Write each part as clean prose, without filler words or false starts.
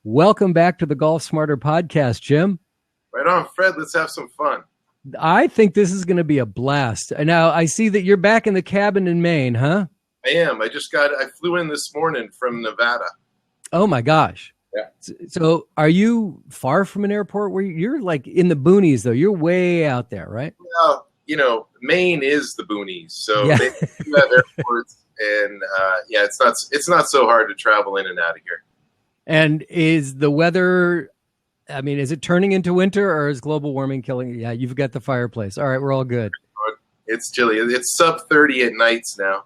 Welcome back to the Golf Smarter podcast, Jim. Right on, Fred. Let's have some fun. I think this is going to be a blast. Now, I see that you're back in the cabin in Maine, huh? I am. I flew in this morning from Nevada. Oh, my gosh. Yeah. So are you far from an airport where you're like in the boonies, though? You're way out there, right? Well, Maine is the boonies. So Yeah. they do have airports. And, it's not so hard to travel in and out of here. And is the weather, is it turning into winter or is global warming killing it? Yeah, you've got the fireplace. All right, we're all good. It's chilly. It's sub 30 at nights now.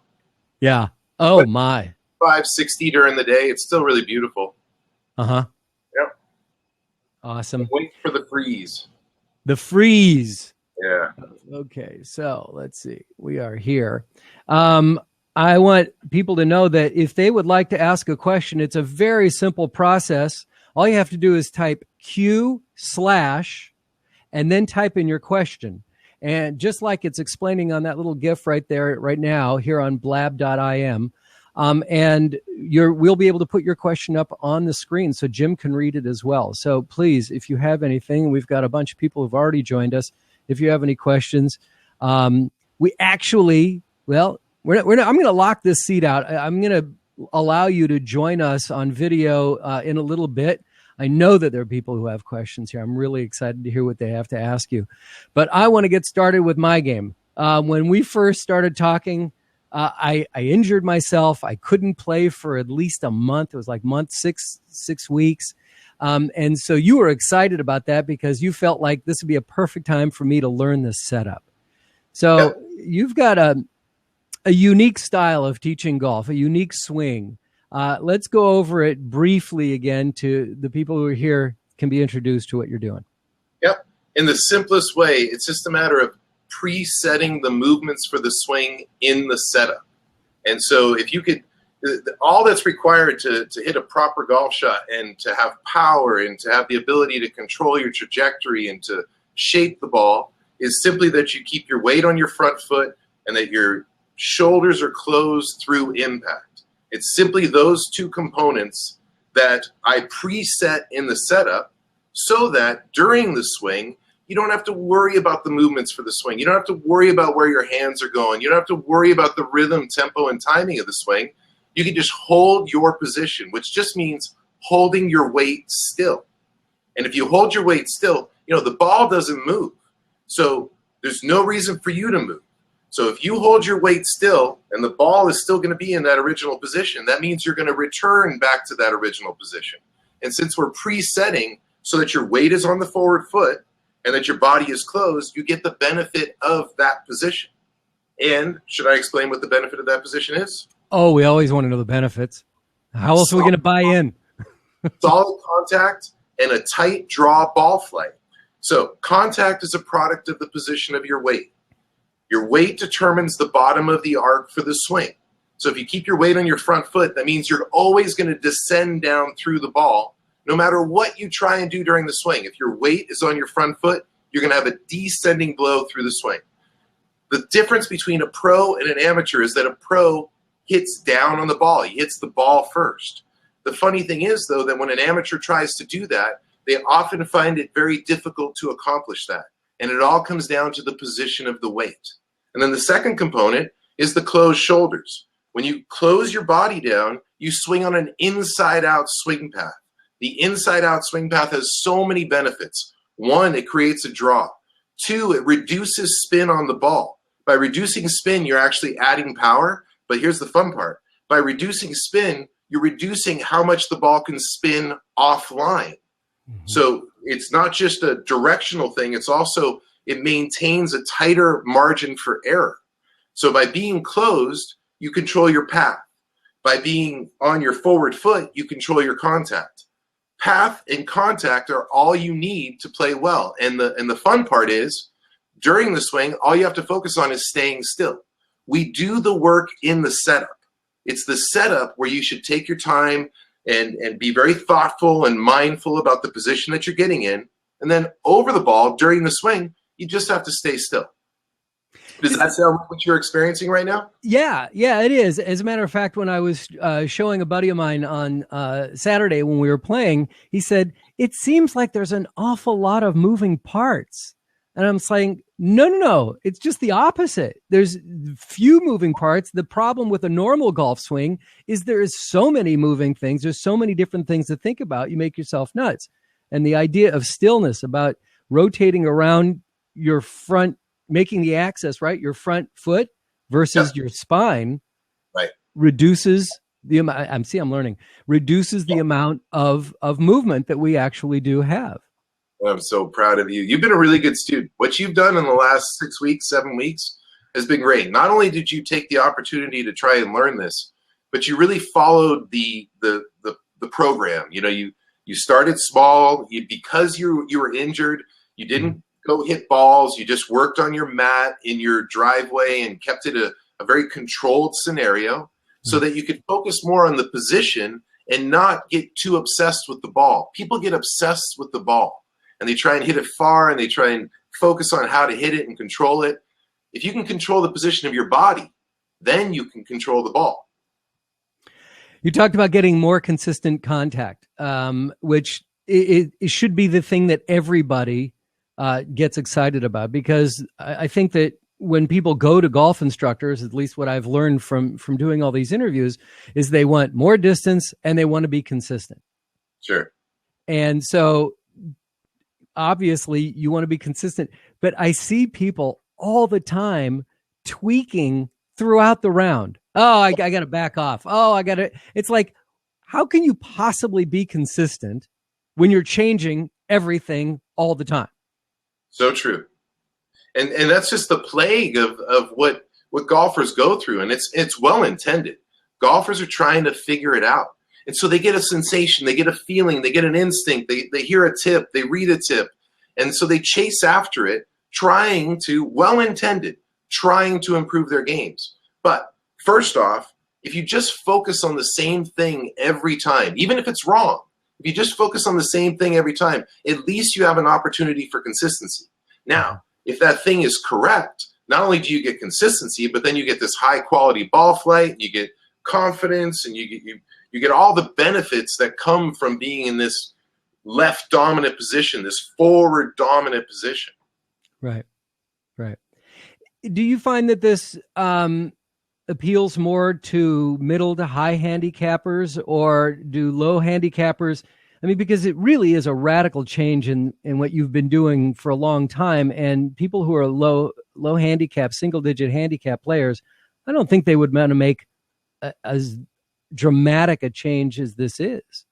Yeah. Oh, but my. 560 during the day. It's still really beautiful. Uh-huh. Yep. Awesome. Wait for the freeze. The freeze. Yeah. Okay, so let's see. We are here. I want people to know that if they would like to ask a question, it's a very simple process. All you have to do is type Q/ and then type in your question. And just like it's explaining on that little GIF right there, right now, here on blab.im, we'll be able to put your question up on the screen so Jim can read it as well. So please, if you have anything, we've got a bunch of people who've already joined us. If you have any questions, I'm going to lock this seat out. I'm going to allow you to join us on video in a little bit. I know that there are people who have questions here. I'm really excited to hear what they have to ask you. But I want to get started with my game. When we first started talking, I injured myself. I couldn't play for at least a month. It was like month, six weeks. And so you were excited about that because you felt like this would be a perfect time for me to learn this setup. So You've got a unique style of teaching golf, a unique swing. Let's go over it briefly again to the people who are here can be introduced to what you're doing. Yep. In the simplest way, it's just a matter of presetting the movements for the swing in the setup. And so if you could, all that's required to hit a proper golf shot and to have power and to have the ability to control your trajectory and to shape the ball is simply that you keep your weight on your front foot and that your shoulders are closed through impact. It's simply those two components that I preset in the setup so that during the swing, you don't have to worry about the movements for the swing. You don't have to worry about where your hands are going. You don't have to worry about the rhythm, tempo, and timing of the swing. You can just hold your position, which just means holding your weight still. And if you hold your weight still, the ball doesn't move. So there's no reason for you to move. So if you hold your weight still and the ball is still going to be in that original position, that means you're going to return back to that original position. And since we're presetting so that your weight is on the forward foot and that your body is closed, you get the benefit of that position. And should I explain what the benefit of that position is? Oh, we always want to know the benefits. How else are we going to buy in? Solid contact and a tight draw ball flight. So contact is a product of the position of your weight. Your weight determines the bottom of the arc for the swing. So if you keep your weight on your front foot, that means you're always going to descend down through the ball, no matter what you try and do during the swing. If your weight is on your front foot, you're going to have a descending blow through the swing. The difference between a pro and an amateur is that a pro hits down on the ball. He hits the ball first. The funny thing is, though, that when an amateur tries to do that, they often find it very difficult to accomplish that. And it all comes down to the position of the weight. And then the second component is the closed shoulders. When you close your body down, you swing on an inside-out swing path. The inside-out swing path has so many benefits. One, it creates a draw. Two, it reduces spin on the ball. By reducing spin, you're actually adding power. But here's the fun part. By reducing spin, you're reducing how much the ball can spin offline. Mm-hmm. So it's not just a directional thing. It's also, it maintains a tighter margin for error. So by being closed, you control your path. By being on your forward foot, you control your contact. Path and contact are all you need to play well. And the fun part is, during the swing, all you have to focus on is staying still. We do the work in the setup. It's the setup where you should take your time and be very thoughtful and mindful about the position that you're getting in. And then over the ball during the swing, you just have to stay still. Does that sound like what you're experiencing right now? Yeah, it is. As a matter of fact, when I was showing a buddy of mine on Saturday when we were playing, he said, it seems like there's an awful lot of moving parts. And I'm saying, no. It's just the opposite. There's few moving parts. The problem with a normal golf swing is there is so many moving things. There's so many different things to think about. You make yourself nuts. And the idea of stillness, about rotating around your front, making the axis, right, your front foot versus your spine, right, reduces the amount. I'm learning. Reduces the amount of movement that we actually do have. I'm so proud of you. You've been a really good student. What you've done in the last 6 weeks, 7 weeks has been great. Not only did you take the opportunity to try and learn this, but you really followed the program. You know, you started small. Because you were injured, you didn't go hit balls. You just worked on your mat in your driveway and kept it a very controlled scenario so that you could focus more on the position and not get too obsessed with the ball. People get obsessed with the ball and they try and hit it far and they try and focus on how to hit it and control it. If you can control the position of your body, then you can control the ball. You talked about getting more consistent contact, which it should be the thing that everybody gets excited about, because I think that when people go to golf instructors, at least what I've learned from doing all these interviews, is they want more distance and they want to be consistent. Sure. And so obviously you want to be consistent, but I see people all the time tweaking throughout the round. Oh, I got to back off. Oh, it's like, how can you possibly be consistent when you're changing everything all the time? So true. And that's just the plague of what golfers go through. And it's well intended. Golfers are trying to figure it out. And so they get a sensation, they get a feeling, they get an instinct, they hear a tip, they read a tip. And so they chase after it, trying to improve their games. But first off, if you just focus on the same thing every time, even if it's wrong, if you just focus on the same thing every time, at least you have an opportunity for consistency. Now, if that thing is correct, not only do you get consistency, but then you get this high quality ball flight, you get confidence, and you get all the benefits that come from being in this left dominant position, this forward dominant position. Right. Do you find that this appeals more to middle to high handicappers, or do low handicappers? I mean, because it really is a radical change in what you've been doing for a long time. And people who are low handicap, single digit handicap players, I don't think they would want to make as dramatic a change as this is.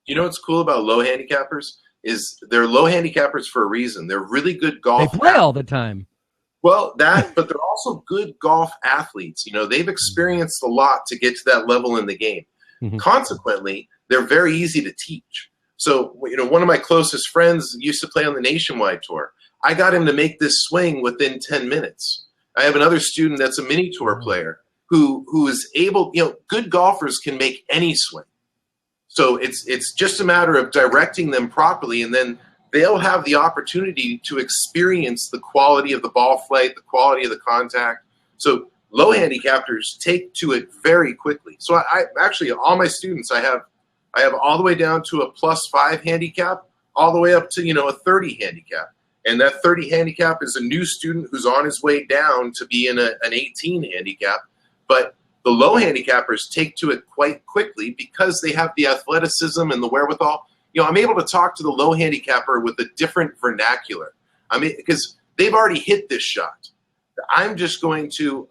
You know what's cool about low handicappers is they're low handicappers for a reason. They're really good golf. They play all the time. Well, but they're also good golf athletes. You know, they've experienced a lot to get to that level in the game. Mm-hmm. Consequently, they're very easy to teach. So, you know, one of my closest friends used to play on the Nationwide Tour. I got him to make this swing within 10 minutes. I have another student that's a mini tour player who is able, you know, good golfers can make any swing. So it's just a matter of directing them properly, and then they'll have the opportunity to experience the quality of the ball flight, the quality of the contact. So low handicappers take to it very quickly. So I actually, all my students, I have all the way down to a +5 handicap, all the way up to, you know, a 30 handicap. And that 30 handicap is a new student who's on his way down to be in an 18 handicap. But the low handicappers take to it quite quickly because they have the athleticism and the wherewithal. You know, I'm able to talk to the low handicapper with a different vernacular. I mean, because they've already hit this shot. I'm just going to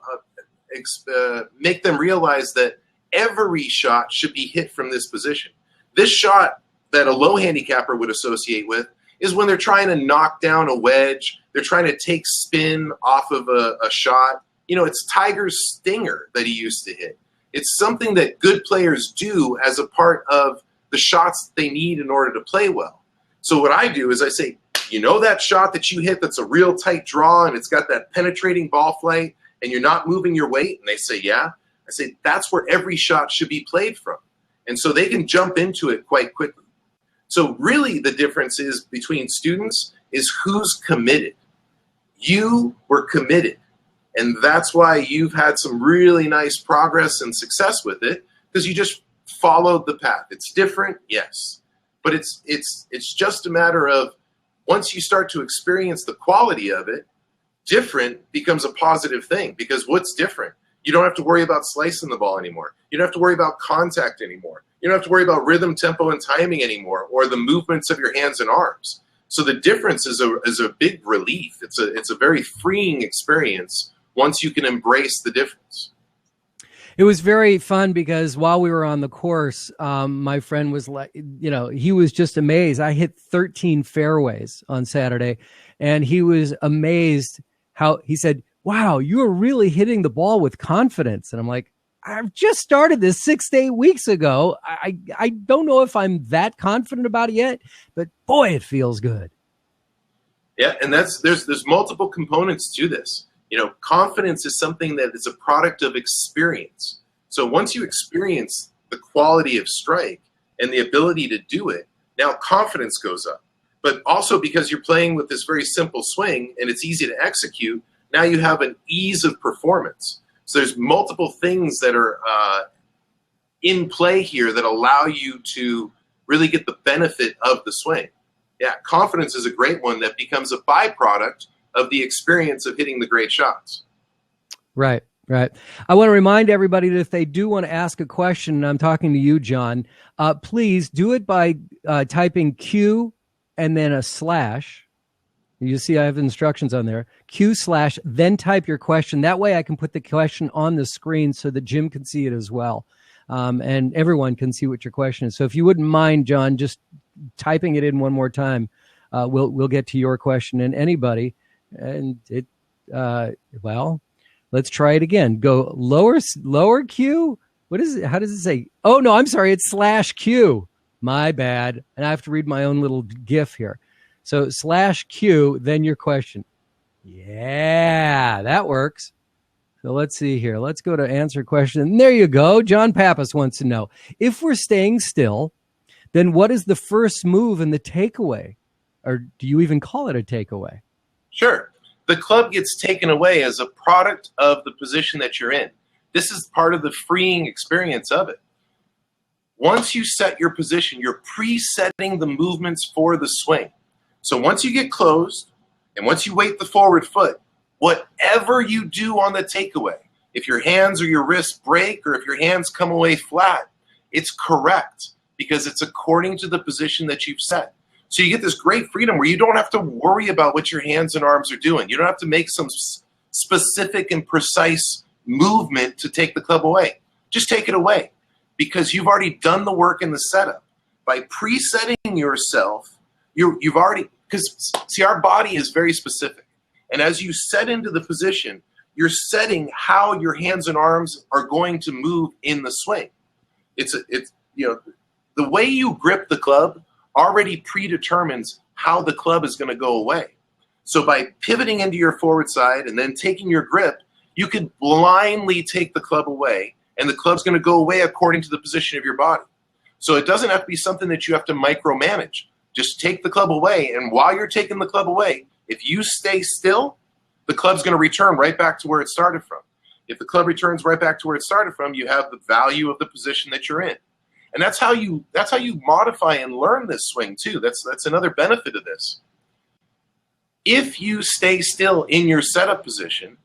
make them realize that every shot should be hit from this position. This shot that a low handicapper would associate with is when they're trying to knock down a wedge. They're trying to take spin off of a shot. You know, it's Tiger's stinger that he used to hit. It's something that good players do as a part of the shots they need in order to play well. So what I do is I say, you know, that shot that you hit that's a real tight draw and it's got that penetrating ball flight and you're not moving your weight? And they say, yeah. I say, that's where every shot should be played from. And so they can jump into it quite quickly. So really the difference is between students is who's committed. You were committed. And that's why you've had some really nice progress and success with it, because you just followed the path. It's different, yes, but it's just a matter of once you start to experience the quality of it, different becomes a positive thing, because what's different? You don't have to worry about slicing the ball anymore. You don't have to worry about contact anymore. You don't have to worry about rhythm, tempo, and timing anymore, or the movements of your hands and arms. So the difference is a big relief. It's a very freeing experience once you can embrace the difference. It was very fun because while we were on the course, my friend was like, he was just amazed. I hit 13 fairways on Saturday, and he was amazed how he said, "Wow, you are really hitting the ball with confidence." And I'm like, I've just started this 6 to 8 weeks ago. I don't know if I'm that confident about it yet, but boy, it feels good. Yeah, and there's multiple components to this. Confidence is something that is a product of experience. So once you experience the quality of strike and the ability to do it, now confidence goes up. But also because you're playing with this very simple swing and it's easy to execute, now you have an ease of performance. So there's multiple things that are in play here that allow you to really get the benefit of the swing. Yeah, confidence is a great one that becomes a byproduct of the experience of hitting the great shots. Right. I want to remind everybody that if they do want to ask a question, and I'm talking to you, John, please do it by typing Q and then a slash. You see I have instructions on there. Q/, then type your question. That way I can put the question on the screen so that Jim can see it as well. And everyone can see what your question is. So if you wouldn't mind, John, just typing it in one more time, we'll get to your question and anybody. And let's try it again. Go lower Q. What is it? How does it say? Oh no, I'm sorry. It's /Q. My bad. And I have to read my own little GIF here. So /Q, then your question. Yeah, that works. So let's see here. Let's go to answer question. And there you go. John Pappas wants to know, if we're staying still, then what is the first move in the takeaway? Or do you even call it a takeaway? Sure. The club gets taken away as a product of the position that you're in. This is part of the freeing experience of it. Once you set your position, you're presetting the movements for the swing. So once you get closed and once you weight the forward foot, whatever you do on the takeaway, if your hands or your wrists break or if your hands come away flat, it's correct because it's according to the position that you've set. So you get this great freedom where you don't have to worry about what your hands and arms are doing. You don't have to make some specific and precise movement to take the club away. Just take it away because you've already done the work in the setup. By presetting yourself, you've already, because see, our body is very specific. And as you set into the position, you're setting how your hands and arms are going to move in the swing. It's the way you grip the club already predetermines how the club is going to go away. So by pivoting into your forward side and then taking your grip, you can blindly take the club away, and the club's going to go away according to the position of your body. So it doesn't have to be something that you have to micromanage. Just take the club away, and while you're taking the club away, if you stay still, the club's going to return right back to where it started from. If the club returns right back to where it started from, you have the value of the position that you're in. And that's how you modify and learn this swing too. That's another benefit of this. If you stay still in your setup position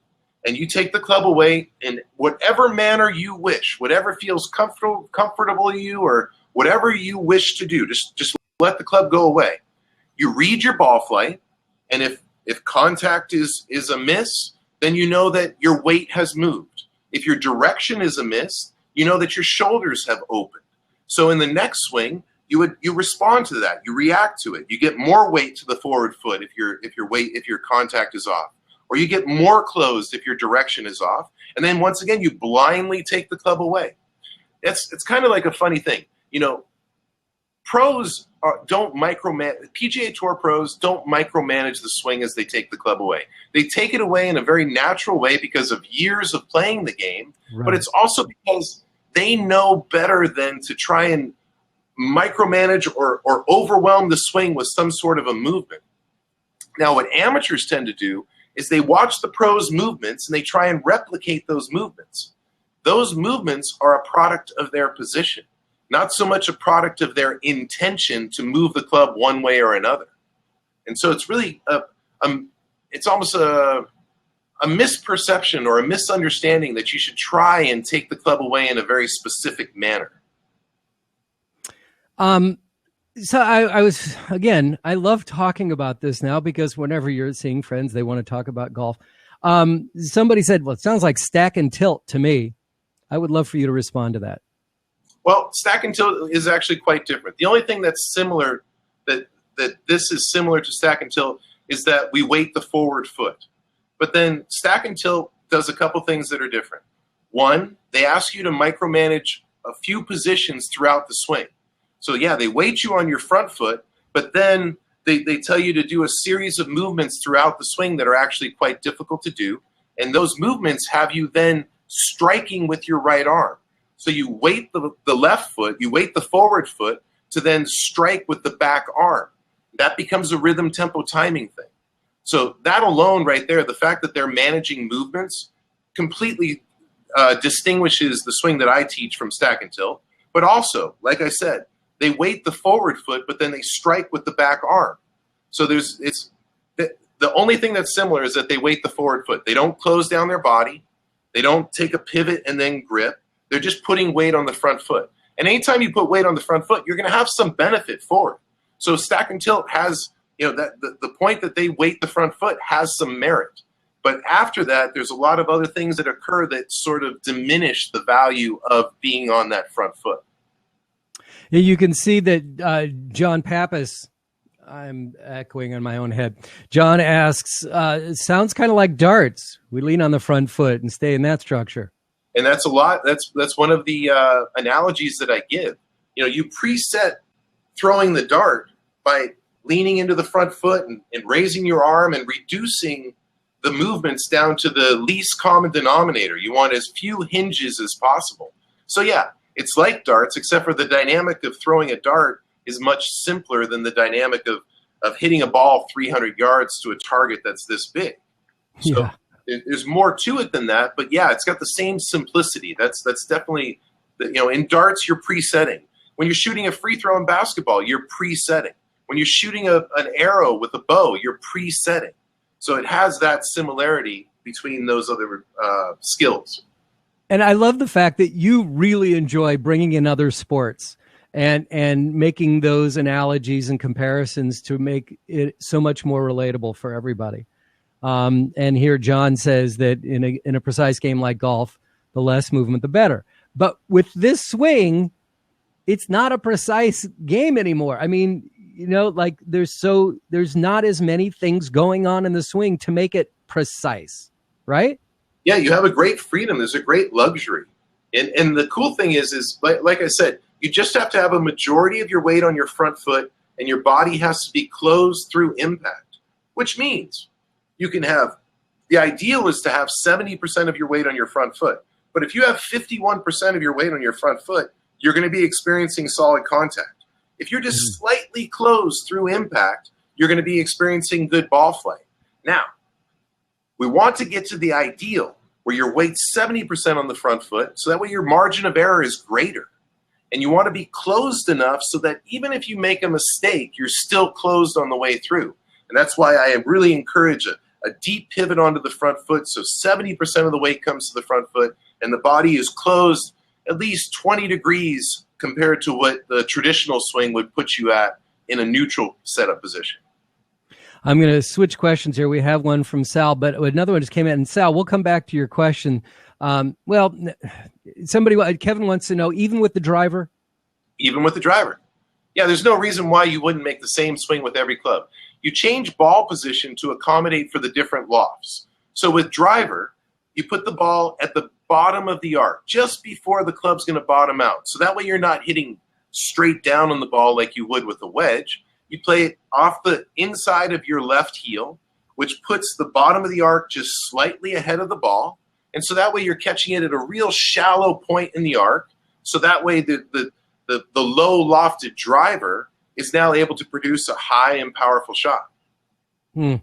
and you take the club away in whatever manner you wish, whatever feels comfortable to you or whatever you wish to do, just let the club go away. You read your ball flight, and if contact is amiss, then you know that your weight has moved. If your direction is amiss, you know that your shoulders have opened. So in the next swing, you respond to that. You react to it. You get more weight to the forward foot if your contact is off, or you get more closed if your direction is off. And then once again, you blindly take the club away. It's kind of like a funny thing, Pros don't micromanage. PGA Tour pros don't micromanage the swing as they take the club away. They take it away in a very natural way because of years of playing the game, right. But it's also because they know better than to try and micromanage or overwhelm the swing with some sort of a movement. Now, what amateurs tend to do is they watch the pros' movements and they try and replicate those movements. Those movements are a product of their position, not so much a product of their intention to move the club one way or another. And so it's really it's almost a misperception or a misunderstanding that you should try and take the club away in a very specific manner. So I was, again, I love talking about this now because whenever you're seeing friends, they want to talk about golf. Somebody said, well, it sounds like stack and tilt to me. I would love for you to respond to that. Well, stack and tilt is actually quite different. The only thing that's similar, that this is similar to stack and tilt, is that we weight the forward foot. But then stack and tilt does a couple things that are different. One, they ask you to micromanage a few positions throughout the swing. So yeah, they weight you on your front foot, but then they tell you to do a series of movements throughout the swing that are actually quite difficult to do. And those movements have you then striking with your right arm. So you weight the left foot, you weight the forward foot to then strike with the back arm. That becomes a rhythm tempo timing thing. So that alone right there, the fact that they're managing movements completely distinguishes the swing that I teach from stack and tilt. But also, like I said, they weight the forward foot, but then they strike with the back arm. So the only thing that's similar is that they weight the forward foot. They don't close down their body. They don't take a pivot and then grip. They're just putting weight on the front foot. And anytime you put weight on the front foot, you're going to have some benefit for it. So stack and tilt has, that the point that they weight the front foot has some merit. But after that, there's a lot of other things that occur that sort of diminish the value of being on that front foot. You can see that John Pappas, I'm echoing in my own head. John asks, it sounds kind of like darts. We lean on the front foot and stay in that structure. And that's a lot. That's one of the analogies that I give. You preset throwing the dart by leaning into the front foot and raising your arm and reducing the movements down to the least common denominator. You want as few hinges as possible. So yeah, it's like darts, except for the dynamic of throwing a dart is much simpler than the dynamic of hitting a ball 300 yards to a target that's this big. So yeah. There's more to it than that, but yeah, it's got the same simplicity. That's definitely, in darts, you're presetting. When you're shooting a free throw in basketball, you're presetting. When you're shooting an arrow with a bow, you're presetting. So it has that similarity between those other skills. And I love the fact that you really enjoy bringing in other sports and making those analogies and comparisons to make it so much more relatable for everybody. And here John says that in a precise game like golf, the less movement, the better. But with this swing, it's not a precise game anymore. I mean, there's not as many things going on in the swing to make it precise, right? Yeah, you have a great freedom. There's a great luxury. And the cool thing is like I said, you just have to have a majority of your weight on your front foot and your body has to be closed through impact, which means you can have, the ideal is to have 70% of your weight on your front foot. But if you have 51% of your weight on your front foot, you're going to be experiencing solid contact. If you're just slightly closed through impact, you're going to be experiencing good ball flight. Now, we want to get to the ideal where your weight's 70% on the front foot, so that way your margin of error is greater. And you want to be closed enough so that even if you make a mistake, you're still closed on the way through. And that's why I really encourage a deep pivot onto the front foot, so 70% of the weight comes to the front foot, and the body is closed at least 20 degrees compared to what the traditional swing would put you at in a neutral setup position. I'm going to switch questions here. We have one from Sal, but another one just came in. And Sal, we'll come back to your question. Kevin wants to know, even with the driver? Even with the driver. Yeah, there's no reason why you wouldn't make the same swing with every club. You change ball position to accommodate for the different lofts. So with driver, you put the ball at the bottom of the arc, just before the club's going to bottom out. So that way you're not hitting straight down on the ball like you would with a wedge. You play it off the inside of your left heel, which puts the bottom of the arc just slightly ahead of the ball. And so that way you're catching it at a real shallow point in the arc. So that way the low lofted driver is now able to produce a high and powerful shot. Hmm.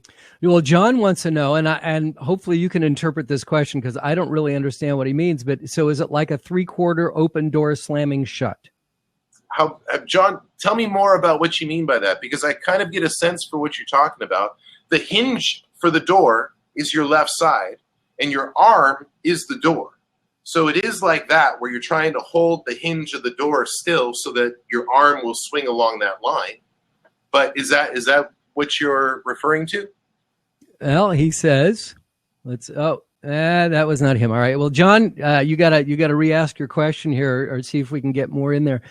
Well, John wants to know, and hopefully you can interpret this question because I don't really understand what he means. But so, is it like a 3/4 open door slamming shut? How, John, tell me more about what you mean by that, because I kind of get a sense for what you're talking about. The hinge for the door is your left side, and your arm is the door. So it is like that, where you're trying to hold the hinge of the door still so that your arm will swing along that line. But is that what you're referring to? Well, he says, that was not him. All right. Well, John, you gotta re-ask your question here, or see if we can get more in there.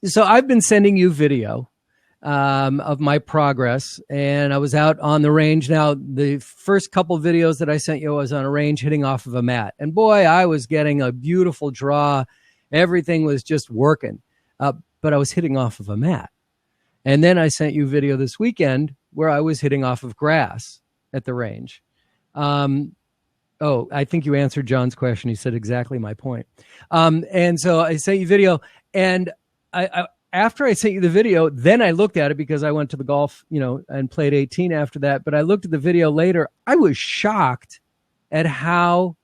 So I've been sending you video of my progress, and I was out on the range. Now, the first couple videos that I sent you was on a range hitting off of a mat, and boy, I was getting a beautiful draw. Everything was just working, but I was hitting off of a mat. And then I sent you video this weekend where I was hitting off of grass at the range. I think you answered John's question. He said exactly my point. And so I sent you video, and after I sent you the video, then I looked at it because I went to the golf, and played 18 after that. But I looked at the video later. I was shocked at how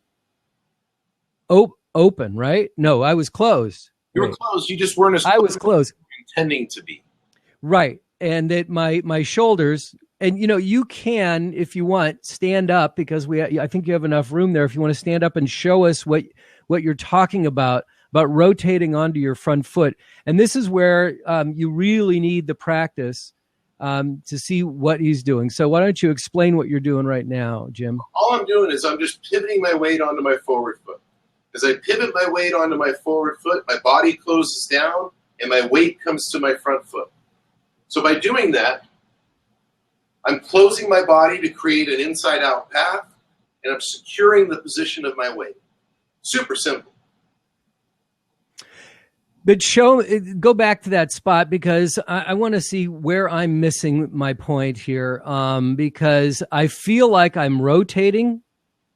open, right? No, I was closed. You were closed. You just weren't as I was closed. Intending to be. Right. And that my shoulders, and you can, if you want, stand up, because I think you have enough room there. If you want to stand up and show us what you're talking about rotating onto your front foot. And this is where you really need the practice to see what he's doing. So why don't you explain what you're doing right now, Jim? All I'm doing is I'm just pivoting my weight onto my forward foot. As I pivot my weight onto my forward foot, my body closes down and my weight comes to my front foot. So by doing that, I'm closing my body to create an inside-out path, and I'm securing the position of my weight. Super simple. But go back to that spot, because I want to see where I'm missing my point here, because I feel like I'm rotating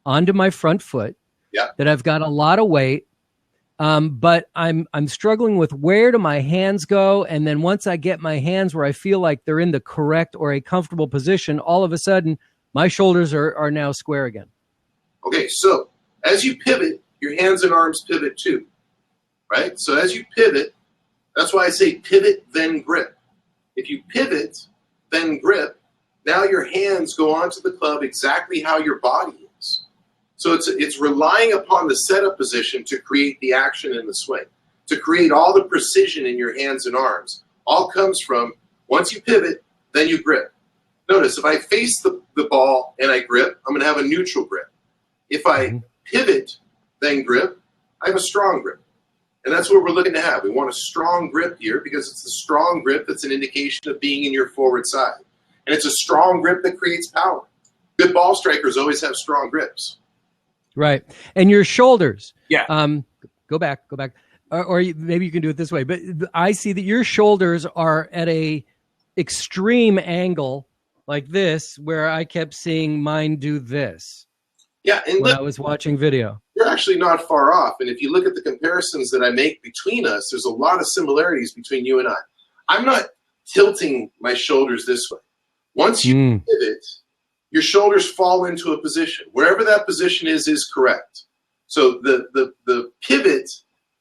onto my front foot, that I've got a lot of weight, but I'm struggling with where do my hands go, and then once I get my hands where I feel like they're in the correct or a comfortable position, all of a sudden my shoulders are now square again. Okay, so as you pivot, your hands and arms pivot too, right? So as you pivot, that's why I say pivot, then grip. If you pivot, then grip, now your hands go onto the club exactly how your body is. So it's relying upon the setup position to create the action in the swing, to create all the precision in your hands and arms. All comes from once you pivot, then you grip. Notice if I face the ball and I grip, I'm going to have a neutral grip. If I pivot, then grip, I have a strong grip. And that's what we're looking to have. We want a strong grip here because it's the strong grip that's an indication of being in your forward side. And it's a strong grip that creates power. Good ball strikers always have strong grips. Right. And your shoulders. Yeah. Go back. Or maybe you can do it this way. But I see that your shoulders are at a extreme angle like this, where I kept seeing mine do this. Yeah. And when I was watching video. You're actually not far off. And if you look at the comparisons that I make between us, there's a lot of similarities between you and I. I'm not tilting my shoulders this way. Once you pivot, your shoulders fall into a position. Wherever that position is correct. So the pivot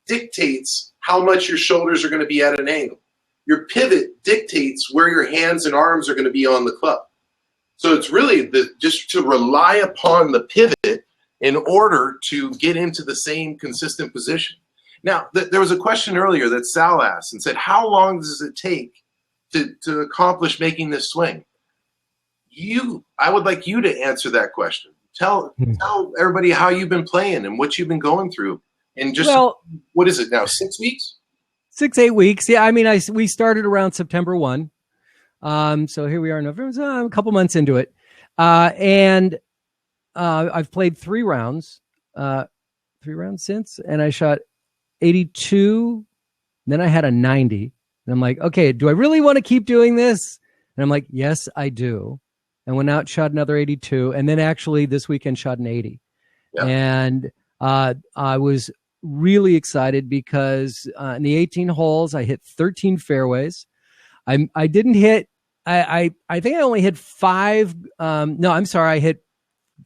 dictates how much your shoulders are going to be at an angle. Your pivot dictates where your hands and arms are going to be on the club. So it's really just to rely upon the pivot in order to get into the same consistent position. Now, there was a question earlier that Sal asked and said, how long does it take to accomplish making this swing? I would like you to answer that question. Tell everybody how you've been playing and what you've been going through. And just, what is it now, 6 weeks? 6-8 weeks. Yeah, I mean, we started around September 1. So here we are in November, a couple months into it. And I've played 3 rounds since, and I shot 82. Then I had a 90. And I'm like, okay, do I really want to keep doing this? And I'm like, yes, I do. And went out, shot another 82. And then actually this weekend shot an 80. Yeah. And I was really excited because in the 18 holes, I hit 13 fairways. I didn't hit I think I only hit 5. No, I'm sorry. I hit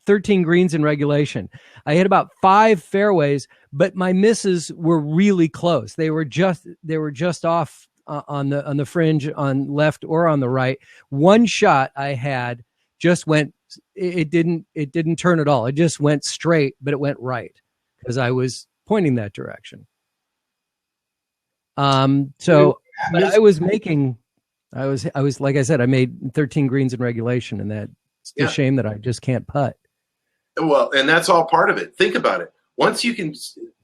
13 greens in regulation. I hit about 5 fairways, but my misses were really close. They were just off on the fringe on left or on the right. One shot I had just went. It didn't turn at all. It just went straight, but it went right because I was pointing that direction. So, but I was like I said, I made 13 greens in regulation, and that's a shame that I just can't putt. Well, and that's all part of it. Think about it. Once you can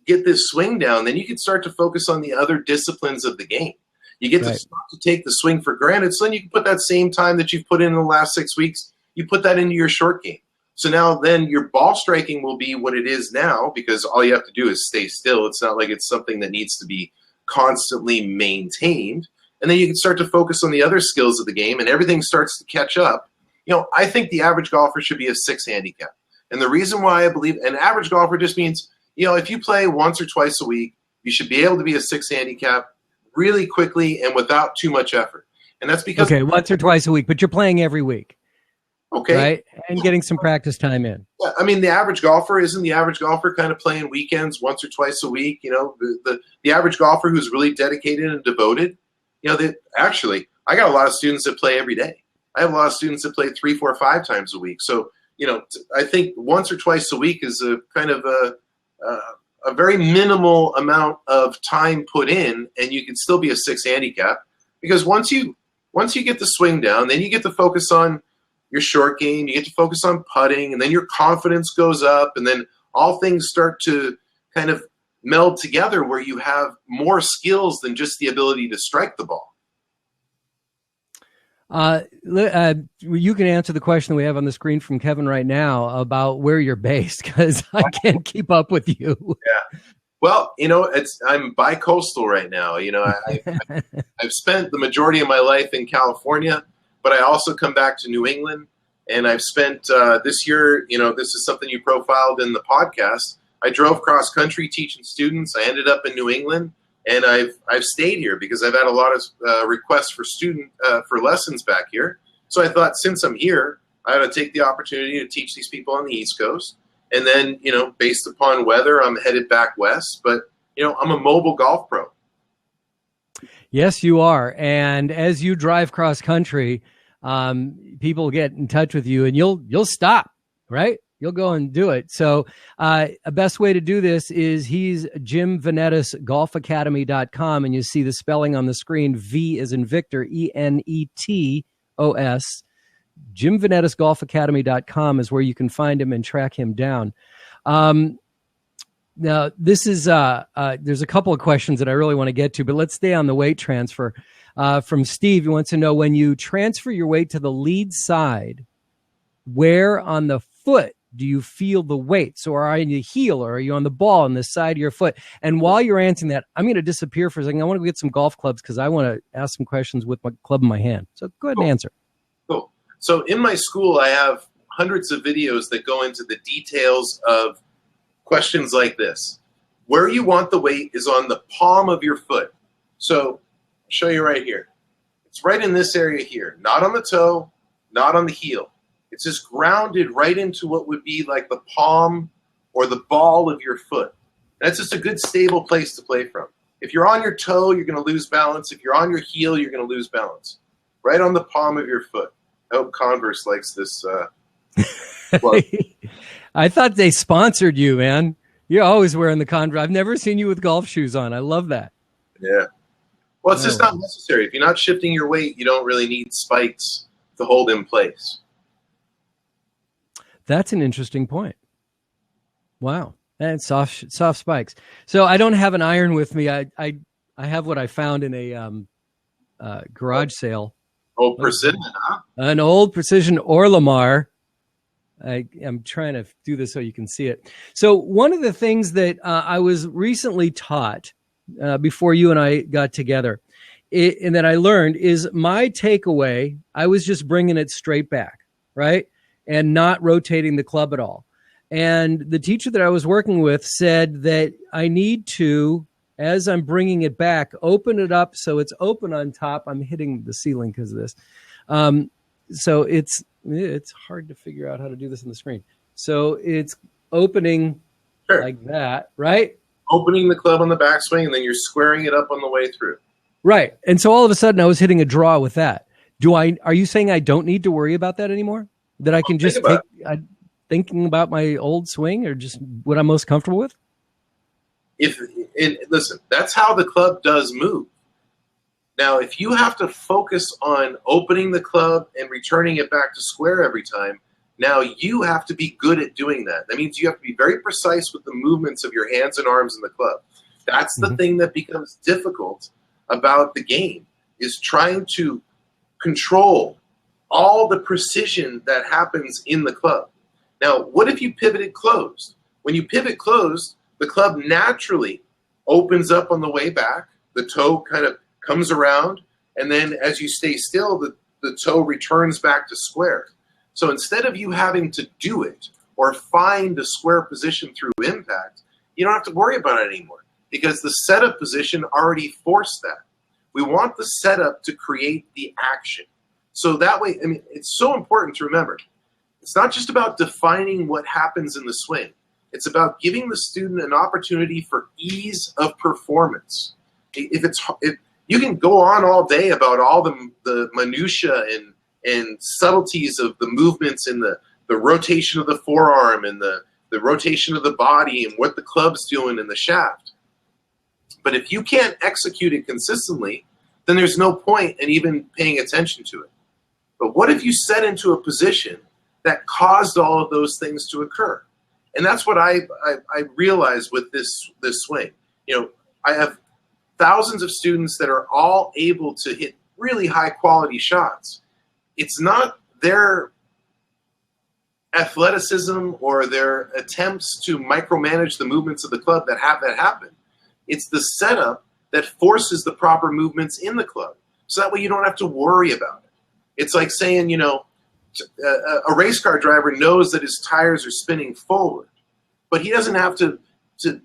get this swing down, then you can start to focus on the other disciplines of the game. You get to start to take the swing for granted. So then you can put that same time that you've put in the last 6 weeks, you put that into your short game. So now then your ball striking will be what it is now because all you have to do is stay still. It's not like it's something that needs to be constantly maintained. And then you can start to focus on the other skills of the game and everything starts to catch up. I think the average golfer should be a 6 handicap. And the reason why I believe an average golfer just means, if you play once or twice a week, you should be able to be a 6 handicap really quickly and without too much effort. And that's because once or twice a week, but you're playing every week. Okay. Right. And getting some practice time in. Yeah, I mean, the average golfer isn't the average golfer kind of playing weekends once or twice a week. The average golfer who's really dedicated and devoted, actually, I got a lot of students that play every day. I have a lot of students that play 3, 4, 5 times a week. So, I think once or twice a week is a kind of a very minimal amount of time put in, and you can still be a 6 handicap because once you get the swing down, then you get to focus on your short game, you get to focus on putting, and then your confidence goes up, and then all things start to kind of meld together where you have more skills than just the ability to strike the ball. You can answer the question we have on the screen from Kevin right now about where you're based because I can't keep up with you. Yeah. Well, I'm bi-coastal right now. I've spent the majority of my life in California, but I also come back to New England, and I've spent this year, this is something you profiled in the podcast. I drove cross country teaching students. I ended up in New England, and I've stayed here because I've had a lot of requests for lessons back here. So I thought, since I'm here, I ought to take the opportunity to teach these people on the East Coast. And then, based upon weather, I'm headed back west. But, I'm a mobile golf pro. Yes, you are. And as you drive cross country, people get in touch with you and you'll stop, right? You'll go and do it. So a best way to do this is he's Jim Venetos, golfacademy.com. And you see the spelling on the screen. V as in Victor, Enetos. Jim Venetos, golfacademy.com is where you can find him and track him down. Now, this is there's a couple of questions that I really want to get to, but let's stay on the weight transfer. From Steve, he wants to know, when you transfer your weight to the lead side, where on the foot do you feel the weight? So are you on the heel or are you on the ball on the side of your foot? And while you're answering that, I'm going to disappear for a second. I want to go get some golf clubs because I want to ask some questions with my club in my hand. So go ahead and answer. Cool. So in my school, I have hundreds of videos that go into the details of questions like this. Where you want the weight is on the palm of your foot. So I'll show you right here. It's right in this area here, not on the toe, not on the heel. It's just grounded right into what would be like the palm or the ball of your foot. That's just a good stable place to play from. If you're on your toe, you're going to lose balance. If you're on your heel, you're going to lose balance. Right on the palm of your foot. I hope Converse likes this. I thought they sponsored you, man. You're always wearing the Converse. I've never seen you with golf shoes on. I love that. Yeah. Well, it's just not necessary. If you're not shifting your weight, you don't really need spikes to hold in place. That's an interesting point. Wow. And soft spikes. So I don't have an iron with me. I have what I found in a garage sale. Oh, Precision, huh? An old Precision Orlamar. I'm trying to do this so you can see it. So one of the things that I was recently taught before you and I got together and that I learned is my takeaway, I was just bringing it straight back, right? And not rotating the club at all. And the teacher that I was working with said that I need to as I'm bringing it back, open it up so it's open on top. I'm hitting the ceiling because of this. So it's hard to figure out how to do this on the screen. So it's opening like that, right? Opening the club on the backswing, and then you're squaring it up on the way through. Right. And so all of a sudden I was hitting a draw with that. Are you saying I don't need to worry about that anymore? That I can just thinking about my old swing or just what I'm most comfortable with? Listen, that's how the club does move. Now, if you have to focus on opening the club and returning it back to square every time, now you have to be good at doing that. That means you have to be very precise with the movements of your hands and arms in the club. That's the thing that becomes difficult about the game, is trying to control all the precision that happens in the club. Now, what if you pivoted closed? When you pivot closed, the club naturally opens up on the way back. The toe kind of comes around, and then as you stay still, the toe returns back to square. So instead of you having to do it or find a square position through impact, you don't have to worry about it anymore because the setup position already forced that. We want the setup to create the action. So that way, I mean, it's so important to remember. It's not just about defining what happens in the swing. It's about giving the student an opportunity for ease of performance. If you can go on all day about all the minutia and subtleties of the movements in the rotation of the forearm and the rotation of the body and what the club's doing in the shaft. But if you can't execute it consistently, then there's no point in even paying attention to it. But what if you set into a position that caused all of those things to occur? And that's what I realized with this swing. You know, I have thousands of students that are all able to hit really high quality shots. It's not their athleticism or their attempts to micromanage the movements of the club that have that happen. It's the setup that forces the proper movements in the club. So that way you don't have to worry about it. It's like saying, you know, a race car driver knows that his tires are spinning forward, but he doesn't have to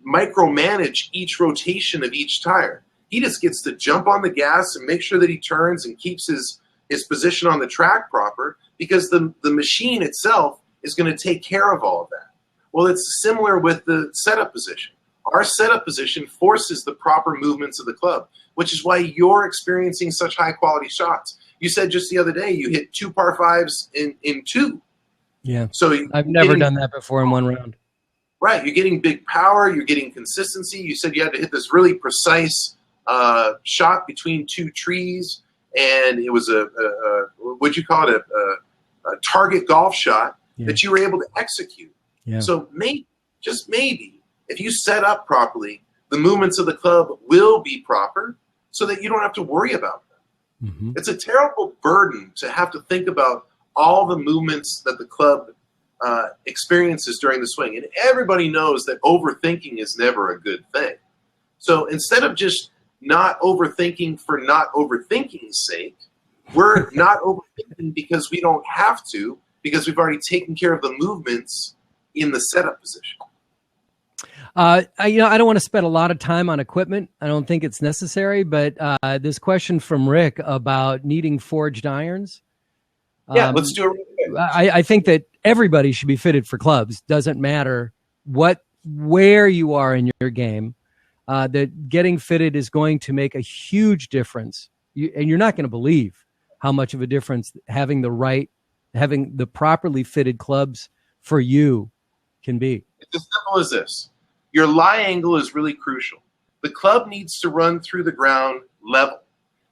micromanage each rotation of each tire. He just gets to jump on the gas and make sure that he turns and keeps his position on the track proper, because the machine itself is going to take care of all of that. Well, it's similar with the setup position. Our setup position forces the proper movements of the club, which is why you're experiencing such high quality shots. You said just the other day you hit 2 par 5s in 2. Yeah. So I've never done that before in one round. Right. You're getting big power. You're getting consistency. You said you had to hit this really precise shot between 2 trees, and it was what'd you call it? A target golf shot that you were able to execute. Yeah. So just maybe, if you set up properly, the movements of the club will be proper so that you don't have to worry about them. Mm-hmm. It's a terrible burden to have to think about all the movements that the club experiences during the swing. And everybody knows that overthinking is never a good thing. So instead of just not overthinking for not overthinking's sake, we're not overthinking because we don't have to, because we've already taken care of the movements in the setup position. I don't want to spend a lot of time on equipment. I don't think it's necessary, but this question from Rick about needing forged irons. Yeah, let's do it. I think that everybody should be fitted for clubs. Doesn't matter where you are in your game. That getting fitted is going to make a huge difference. And you're not going to believe how much of a difference having the properly fitted clubs for you can be. It's as simple as this. Your lie angle is really crucial. The club needs to run through the ground level.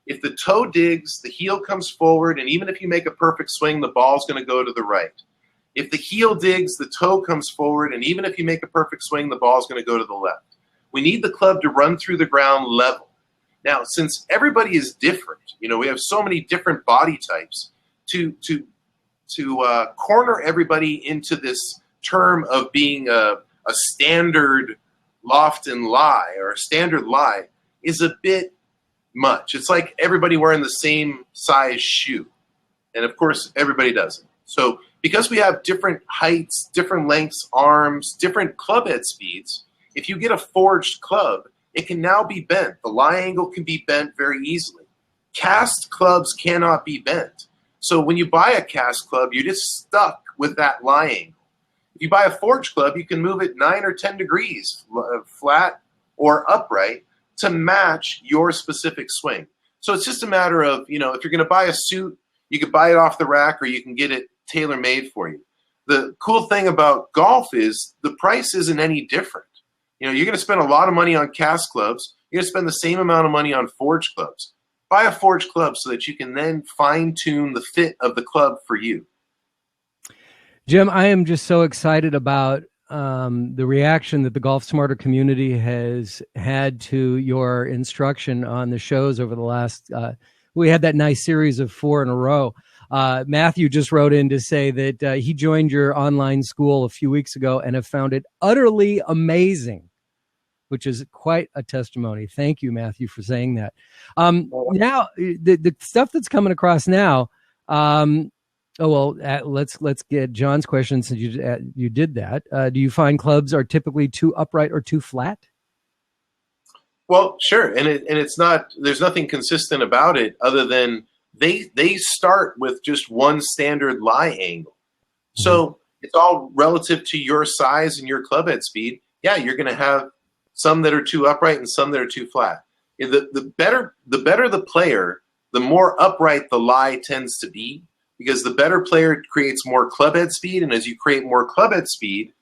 If the toe digs, the heel comes forward, and even if you make a perfect swing, the ball's going to go to the right. If the heel digs, the toe comes forward, and even if you make a perfect swing, the ball's going to go to the left. We need the club to run through the ground level. Now, since everybody is different, we have so many different body types, to corner everybody into this term of being a standard loft and lie or a standard lie is a bit much. It's like everybody wearing the same size shoe. And of course, everybody doesn't. So because we have different heights, different lengths, arms, different club head speeds, if you get a forged club, it can now be bent. The lie angle can be bent very easily. Cast clubs cannot be bent. So when you buy a cast club, you're just stuck with that lie angle. If you buy a forged club, you can move it 9 or 10 degrees, flat or upright, to match your specific swing. So it's just a matter of, if you're going to buy a suit, you can buy it off the rack or you can get it tailor-made for you. The cool thing about golf is the price isn't any different. You're going to spend a lot of money on cast clubs. You're going to spend the same amount of money on forged clubs. Buy a forged club so that you can then fine-tune the fit of the club for you. Jim, I am just so excited about the reaction that the Golf Smarter community has had to your instruction on the shows over the last, we had that nice series of 4 in a row. Matthew just wrote in to say that he joined your online school a few weeks ago and have found it utterly amazing, which is quite a testimony. Thank you, Matthew, for saying that. Now, the stuff that's coming across now, let's get John's question since you did that. Do you find clubs are typically too upright or too flat? Well, sure, and it's not. There's nothing consistent about it other than they start with just one standard lie angle. So it's all relative to your size and your club head speed. Yeah, you're going to have some that are too upright and some that are too flat. The better the player, the more upright the lie tends to be, because the better player creates more club head speed, and as you create more club head speed,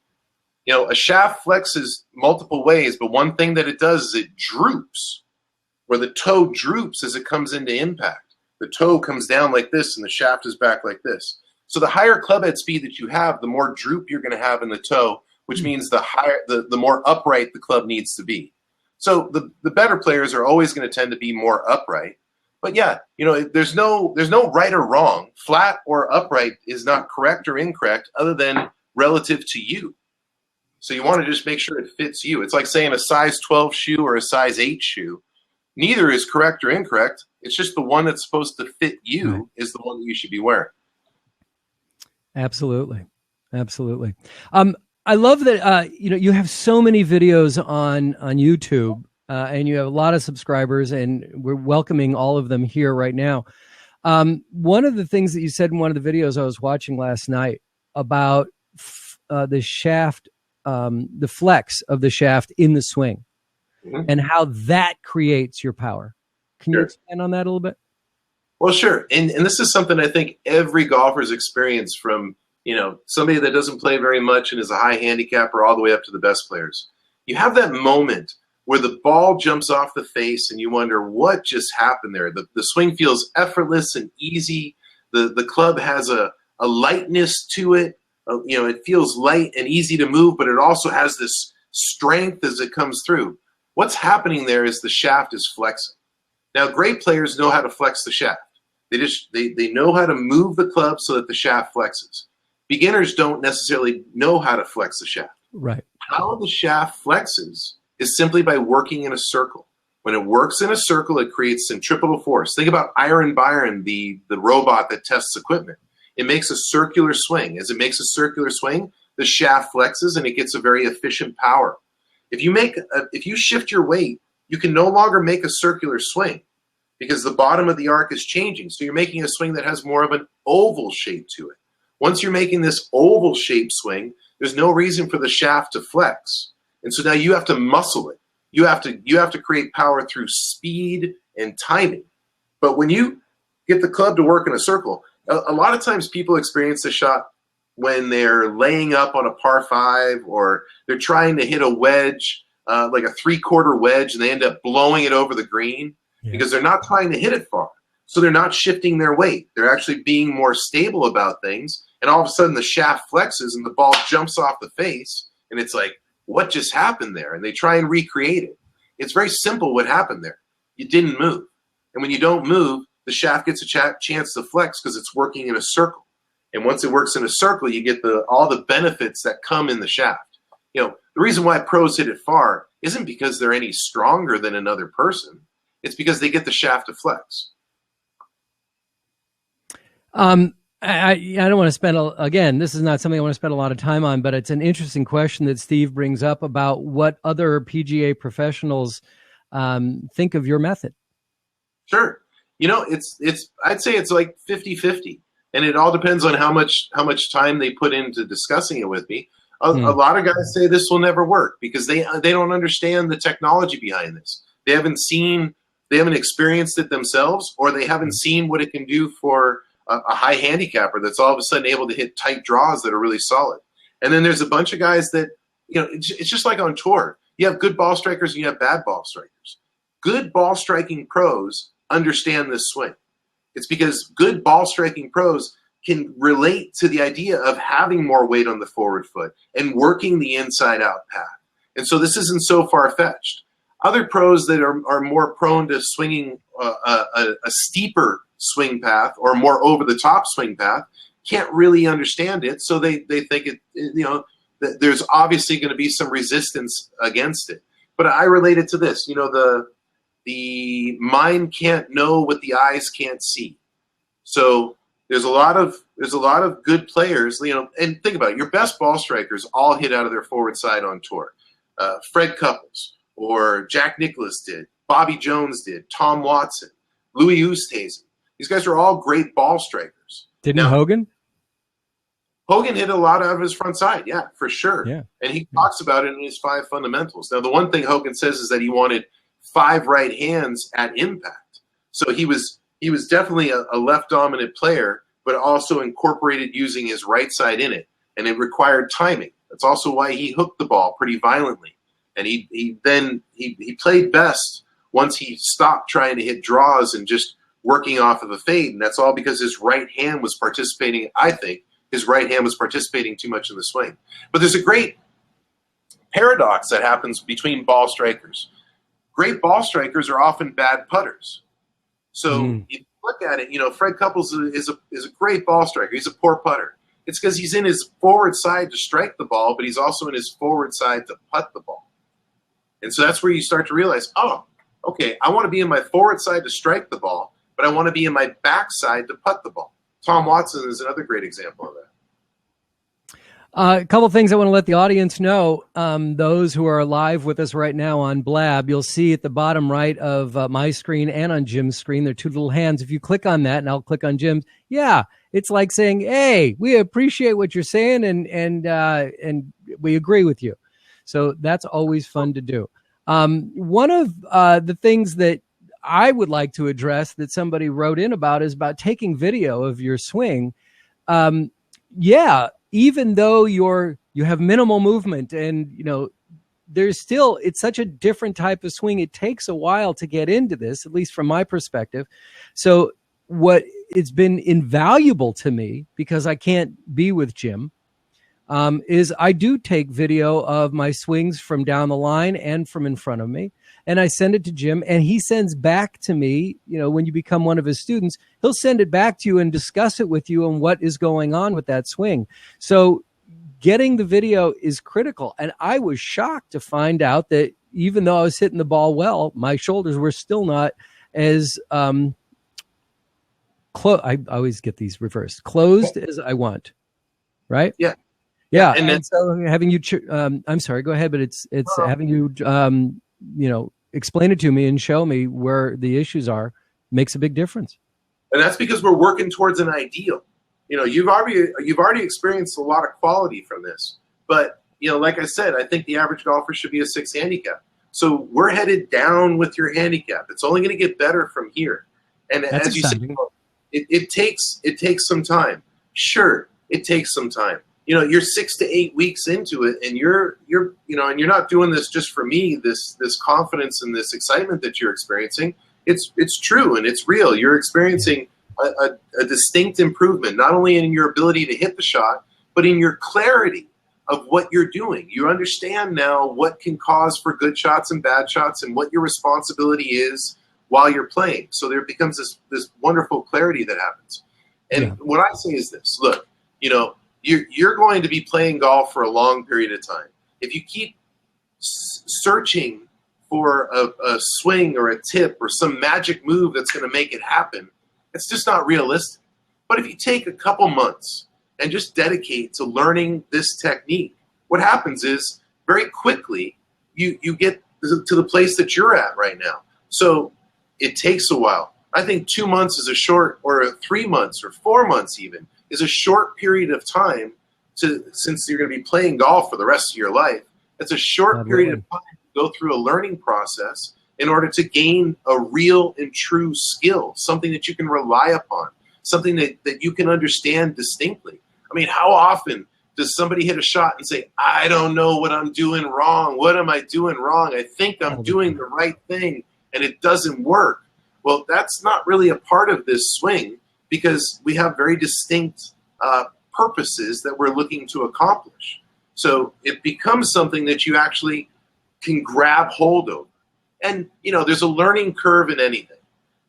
a shaft flexes multiple ways, but one thing that it does is it droops, where the toe droops as it comes into impact. The toe comes down like this, and the shaft is back like this. So the higher club head speed that you have, the more droop you're going to have in the toe, which means the more upright the club needs to be. So the better players are always going to tend to be more upright. But yeah, there's no right or wrong. Flat or upright is not correct or incorrect other than relative to you. So you want to just make sure it fits you. It's like saying a size 12 shoe or a size 8 shoe. Neither is correct or incorrect. It's just the one that's supposed to fit you is the one that you should be wearing. Absolutely. Absolutely. I love that, you have so many videos on YouTube, and you have a lot of subscribers, and we're welcoming all of them here right now. One of the things that you said in one of the videos I was watching last night about the shaft, the flex of the shaft in the swing, and how that creates your power. Can you expand on that a little bit? Well, sure. And this is something I think every golfer's experienced, from somebody that doesn't play very much and is a high handicapper all the way up to the best players. You have that moment where the ball jumps off the face and you wonder what just happened there. The swing feels effortless and easy. The club has a lightness to it. It feels light and easy to move, but it also has this strength as it comes through. What's happening there is the shaft is flexing. Now, great players know how to flex the shaft. They know how to move the club so that the shaft flexes. Beginners don't necessarily know how to flex the shaft. Right. How the shaft flexes is simply by working in a circle. When it works in a circle, it creates centripetal force. Think about Iron Byron, the robot that tests equipment. It makes a circular swing. As it makes a circular swing, the shaft flexes and it gets a very efficient power. If you shift your weight, you can no longer make a circular swing because the bottom of the arc is changing. So you're making a swing that has more of an oval shape to it. Once you're making this oval shaped swing, there's no reason for the shaft to flex. And so now you have to muscle it. You have to create power through speed and timing. But when you get the club to work in a circle, a lot of times people experience the shot when they're laying up on a par 5 or they're trying to hit a wedge, like a 3/4 wedge, and they end up blowing it over the green because they're not trying to hit it far. So they're not shifting their weight. They're actually being more stable about things. And all of a sudden the shaft flexes and the ball jumps off the face. And it's like, what just happened there? And they try and recreate it. It's very simple what happened there. You didn't move. And when you don't move, the shaft gets a chance to flex because it's working in a circle. And once it works in a circle, you get all the benefits that come in the shaft. The reason why pros hit it far isn't because they're any stronger than another person. It's because they get the shaft to flex. I don't want to spend, again, this is not something I want to spend a lot of time on, but it's an interesting question that Steve brings up about what other PGA professionals think of your method. Sure. I'd say it's like 50-50. And it all depends on how much time they put into discussing it with me. A lot of guys say this will never work because they don't understand the technology behind this. They haven't experienced it themselves, or they haven't seen what it can do for a high handicapper that's all of a sudden able to hit tight draws that are really solid. And then there's a bunch of guys that, it's just like on tour. You have good ball strikers and you have bad ball strikers. Good ball striking pros understand this swing. It's because good ball striking pros can relate to the idea of having more weight on the forward foot and working the inside out path. And so this isn't so far-fetched. Other pros that are more prone to swinging a steeper swing path or more over-the-top swing path can't really understand it, so they think there's obviously going to be some resistance against it. But I relate it to this. The mind can't know what the eyes can't see. So there's a lot of good players, and think about it. Your best ball strikers all hit out of their forward side on tour. Fred Couples or Jack Nicklaus did, Bobby Jones did, Tom Watson, Louis Oosthuizen. These guys are all great ball strikers. Didn't Hogan? Hogan hit a lot out of his front side, yeah, for sure. Yeah. And he talks about it in his 5 fundamentals. Now, the one thing Hogan says is that he wanted 5 right hands at impact. So he was definitely a left dominant player, but also incorporated using his right side in it, and it required timing. That's also why he hooked the ball pretty violently, and he played best once he stopped trying to hit draws and just working off of a fade, and that's all because his right hand was participating. I think his right hand was participating too much in the swing. But there's a great paradox that happens between ball strikers. Great ball strikers are often bad putters. So if you look at it, Fred Couples is a great ball striker. He's a poor putter. It's because he's in his forward side to strike the ball, but he's also in his forward side to putt the ball. And so that's where you start to realize, oh, okay, I want to be in my forward side to strike the ball, but I want to be in my back side to putt the ball. Tom Watson is another great example of that. A couple of things I want to let the audience know. Those who are live with us right now on Blab, you'll see at the bottom right of my screen and on Jim's screen, there are 2 little hands. If you click on that, and I'll click on Jim's, yeah, it's like saying, "Hey, we appreciate what you're saying, and we agree with you." So that's always fun to do. One of the things that I would like to address that somebody wrote in about is about taking video of your swing. Even though you have minimal movement and, there's still, it's such a different type of swing. It takes a while to get into this, at least from my perspective. So what it's been invaluable to me, because I can't be with Jim, is I do take video of my swings from down the line and from in front of me. And I send it to Jim, and he sends back to me, when you become one of his students, he'll send it back to you and discuss it with you on what is going on with that swing. So getting the video is critical. And I was shocked to find out that even though I was hitting the ball well, my shoulders were still not as close. I always get these reversed. Closed as I want. Right? Yeah. Yeah. And so having you, I'm sorry, go ahead, but it's having you, explain it to me and show me where the issues are makes a big difference. And that's because we're working towards an ideal. You've already experienced a lot of quality from this. But, like I said, I think the average golfer should be a 6 handicap. So we're headed down with your handicap. It's only going to get better from here. And that's as exciting. You said, it takes some time. Sure, it takes some time. You're 6 to 8 weeks into it, and you're and you're not doing this just for me. This confidence and this excitement that you're experiencing, it's true and it's real. You're experiencing a distinct improvement, not only in your ability to hit the shot, but in your clarity of what you're doing. You understand now what can cause for good shots and bad shots, and what your responsibility is while you're playing. So there becomes this wonderful clarity that happens. And what I say is this: look, you're going to be playing golf for a long period of time. If you keep searching for a swing or a tip or some magic move that's going to make it happen, it's just not realistic. But if you take a couple months and just dedicate to learning this technique, what happens is very quickly you get to the place that you're at right now. So it takes a while. I think 2 months is a short, or 3 months or 4 months even, is a short period of time since you're going to be playing golf for the rest of your life. It's a short period of time to go through a learning process in order to gain a real and true skill, something that you can rely upon, something that you can understand distinctly. I mean, how often does somebody hit a shot and say, I don't know what I'm doing wrong. What am I doing wrong? I think I'm doing the right thing, and it doesn't work. Well, that's not really a part of this swing, because we have very distinct purposes that we're looking to accomplish. So it becomes something that you actually can grab hold of. And, there's a learning curve in anything.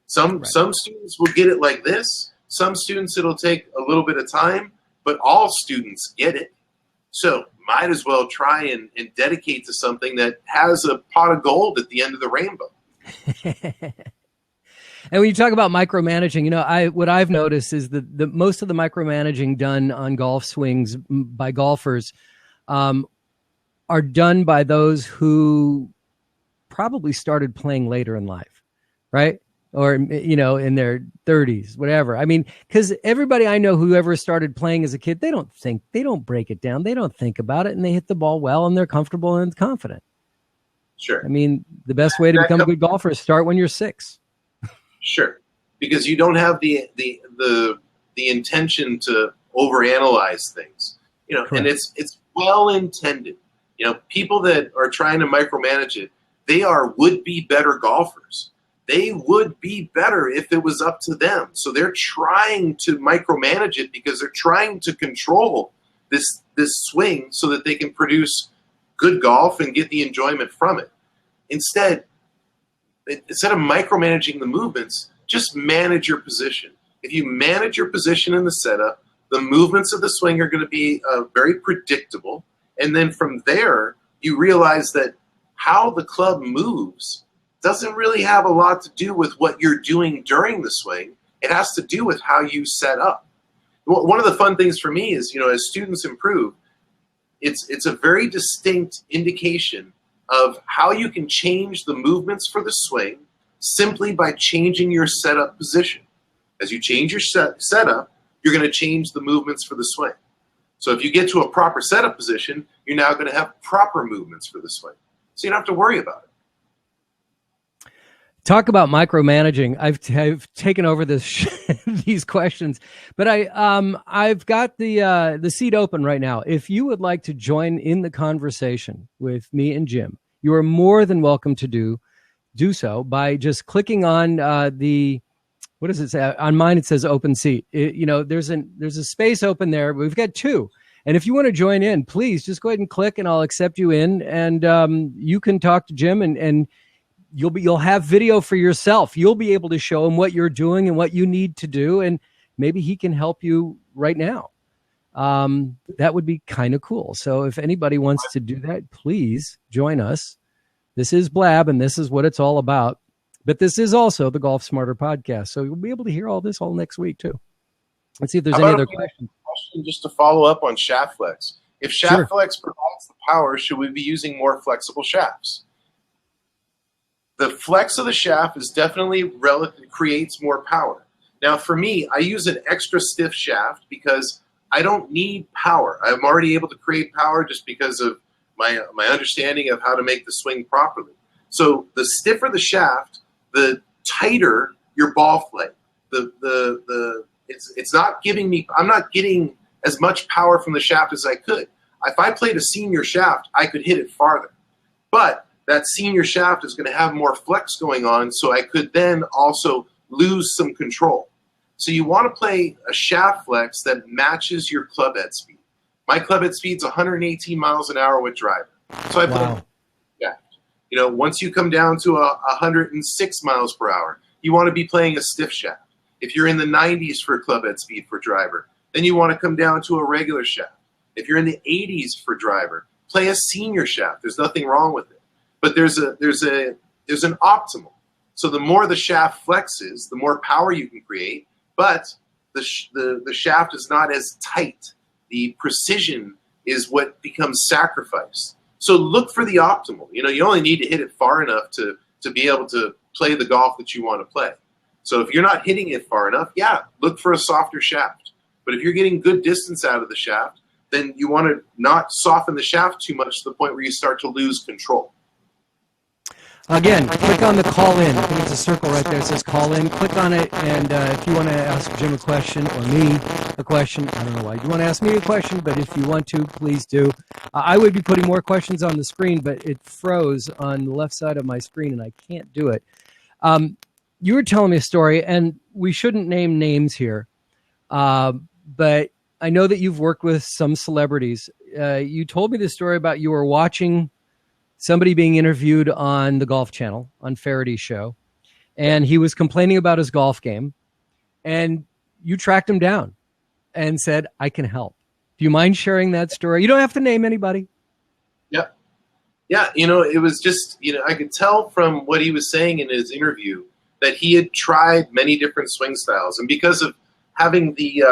Some students will get it like this. Some students, it'll take a little bit of time, but all students get it. So might as well try and dedicate to something that has a pot of gold at the end of the rainbow. And when you talk about micromanaging, what I've noticed is that most of the micromanaging done on golf swings by golfers are done by those who probably started playing later in life, right? Or, in their 30s, whatever. I mean, because everybody I know who ever started playing as a kid, they don't break it down. They don't think about it, and they hit the ball well, and they're comfortable and confident. Sure. I mean, the best way to become a good golfer is start when you're 6. Sure. Because you don't have the intention to overanalyze things, Correct. And it's well intended. People that are trying to micromanage it, they are would-be better golfers. They would be better if it was up to them. So they're trying to micromanage it because they're trying to control this swing so that they can produce good golf and get the enjoyment from it. Instead of micromanaging the movements, just manage your position. If you manage your position in the setup, the movements of the swing are going to be very predictable. And then from there, you realize that how the club moves doesn't really have a lot to do with what you're doing during the swing. It has to do with how you set up. One of the fun things for me is, as students improve, it's a very distinct indication of how you can change the movements for the swing simply by changing your setup position. As you change your setup, you're going to change the movements for the swing. So if you get to a proper setup position, you're now going to have proper movements for the swing. So you don't have to worry about it. Talk about micromanaging. I've taken over these questions, but I've got the seat open right now. If you would like to join in the conversation with me and Jim, you are more than welcome to do so by just clicking on what does it say? On mine it says open seat. There's a space open there. We've got 2. And if you want to join in, please just go ahead and click, and I'll accept you in. And you can talk to Jim, and you'll have video for yourself. You'll be able to show him what you're doing and what you need to do, and maybe he can help you right now. That would be kind of cool. So if anybody wants to do that, please join us. This is Blab, and this is what it's all about. But this is also the Golf Smarter podcast. So you'll be able to hear all this all next week too. Let's see if there's any other questions. Just to follow up on shaft flex. If shaft flex provides the power, should we be using more flexible shafts? The flex of the shaft is definitely creates more power. Now, for me, I use an extra stiff shaft because I don't need power. I'm already able to create power just because of my understanding of how to make the swing properly. So the stiffer the shaft, the tighter your ball flight. It's not giving me. I'm not getting as much power from the shaft as I could. If I played a senior shaft, I could hit it farther, but that senior shaft is going to have more flex going on, so I could then also lose some control. So you want to play a shaft flex that matches your club head speed. My club head speed's 118 miles an hour with driver. So I play shaft. Once you come down to 106 miles per hour, you want to be playing a stiff shaft. If you're in the 90s for club head speed for driver, then you want to come down to a regular shaft. If you're in the 80s for driver, play a senior shaft. There's nothing wrong with it. But there's an optimal. So the more the shaft flexes, the more power you can create, but the shaft is not as tight. The precision is what becomes sacrificed. So look for the optimal. You only need to hit it far enough to be able to play the golf that you want to play. So if you're not hitting it far enough, look for a softer shaft. But if you're getting good distance out of the shaft, then you want to not soften the shaft too much to the point where you start to lose control. Again, click on the call in. I think it's a circle right there that says call in. Click on it, and if you want to ask Jim a question or me a question, I don't know why you want to ask me a question, but if you want to, please do. I would be putting more questions on the screen, but it froze on the left side of my screen, and I can't do it. You were telling me a story, and we shouldn't name names here, but I know that you've worked with some celebrities. You told me this story about you were watching somebody being interviewed on the Golf Channel, on Faraday's show, and he was complaining about his golf game, and you tracked him down and said, I can help. Do you mind sharing that story? You don't have to name anybody. Yeah. Yeah, it was just, I could tell from what he was saying in his interview that he had tried many different swing styles. And because of having the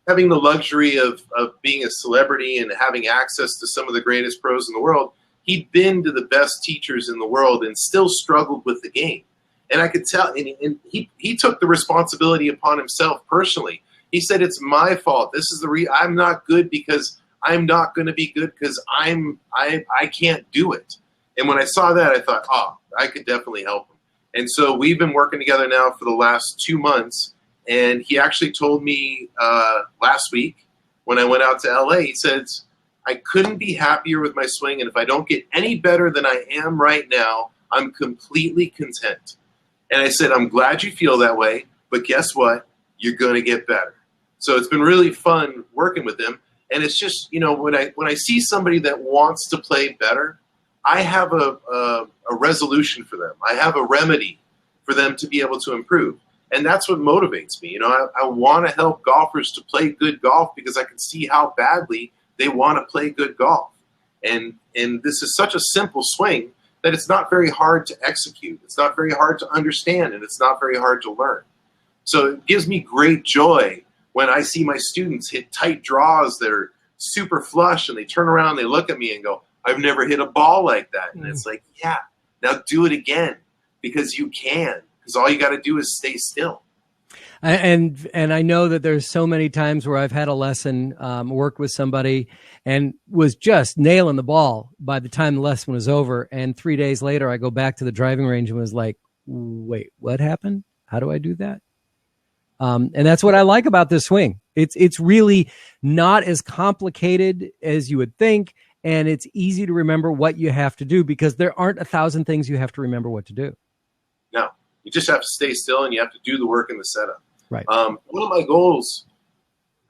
luxury of being a celebrity and having access to some of the greatest pros in the world, he'd been to the best teachers in the world and still struggled with the game. And I could tell, and he took the responsibility upon himself personally. He said, it's my fault. This is I'm not good because I'm not going to be good because I can't do it. And when I saw that, I thought, I could definitely help him. And so we've been working together now for the last 2 months. And he actually told me last week when I went out to LA, he said, I couldn't be happier with my swing, and if I don't get any better than I am right now, I'm completely content. And I said, I'm glad you feel that way, but guess what? You're going to get better. So it's been really fun working with him. And it's just, when I see somebody that wants to play better, I have a resolution for them. I have a remedy for them to be able to improve. And that's what motivates me. I want to help golfers to play good golf because I can see how badly they want to play good golf. And this is such a simple swing that it's not very hard to execute. It's not very hard to understand, and it's not very hard to learn. So it gives me great joy when I see my students hit tight draws that are super flush, and they turn around, they look at me and go, I've never hit a ball like that. And it's like, yeah, now do it again because you can. Because all you got to do is stay still. And I know that there's so many times where I've had a lesson, worked with somebody and was just nailing the ball by the time the lesson was over. And 3 days later, I go back to the driving range and was like, wait, what happened? How do I do that? And that's what I like about this swing. It's really not as complicated as you would think. And it's easy to remember what you have to do because there aren't 1,000 things you have to remember what to do. No, you just have to stay still and you have to do the work in the setup. Right. One of my goals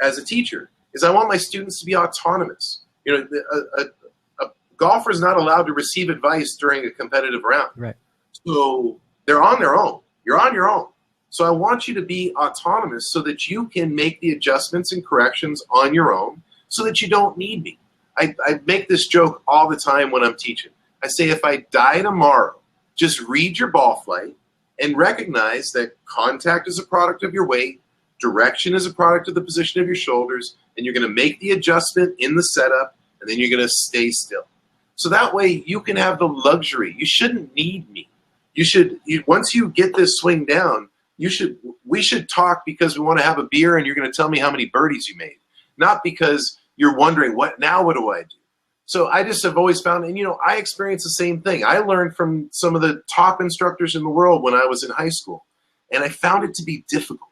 as a teacher is I want my students to be autonomous. A golfer is not allowed to receive advice during a competitive round. Right. So they're on their own. You're on your own. So I want you to be autonomous so that you can make the adjustments and corrections on your own so that you don't need me. I make this joke all the time when I'm teaching. I say, if I die tomorrow, just read your ball flight and recognize that contact is a product of your weight, direction is a product of the position of your shoulders, and you're going to make the adjustment in the setup, and then you're going to stay still. So that way you can have the luxury. You shouldn't need me. Once you get this swing down, we should talk because we want to have a beer and you're going to tell me how many birdies you made, not because you're wondering, what do I do? So I just have always found, and I experienced the same thing. I learned from some of the top instructors in the world when I was in high school, and I found it to be difficult.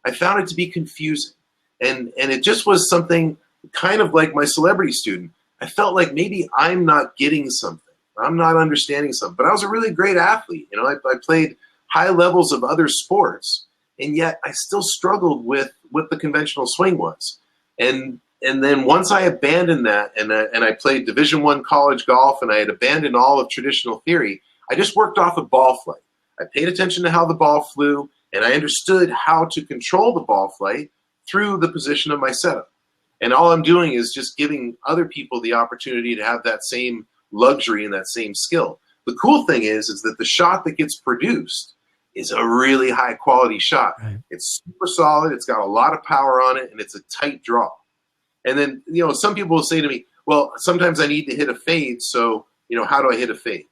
I found it to be confusing, and it just was something kind of like my celebrity student. I felt like maybe I'm not getting something. I'm not understanding something. But I was a really great athlete. I played high levels of other sports, and yet I still struggled with what the conventional swing was. And then once I abandoned that and I played Division I college golf and I had abandoned all of traditional theory, I just worked off of ball flight. I paid attention to how the ball flew, and I understood how to control the ball flight through the position of my setup. And all I'm doing is just giving other people the opportunity to have that same luxury and that same skill. The cool thing is that the shot that gets produced is a really high quality shot. Right. It's super solid. It's got a lot of power on it, and it's a tight draw. And then, some people will say to me, well, sometimes I need to hit a fade. So, how do I hit a fade?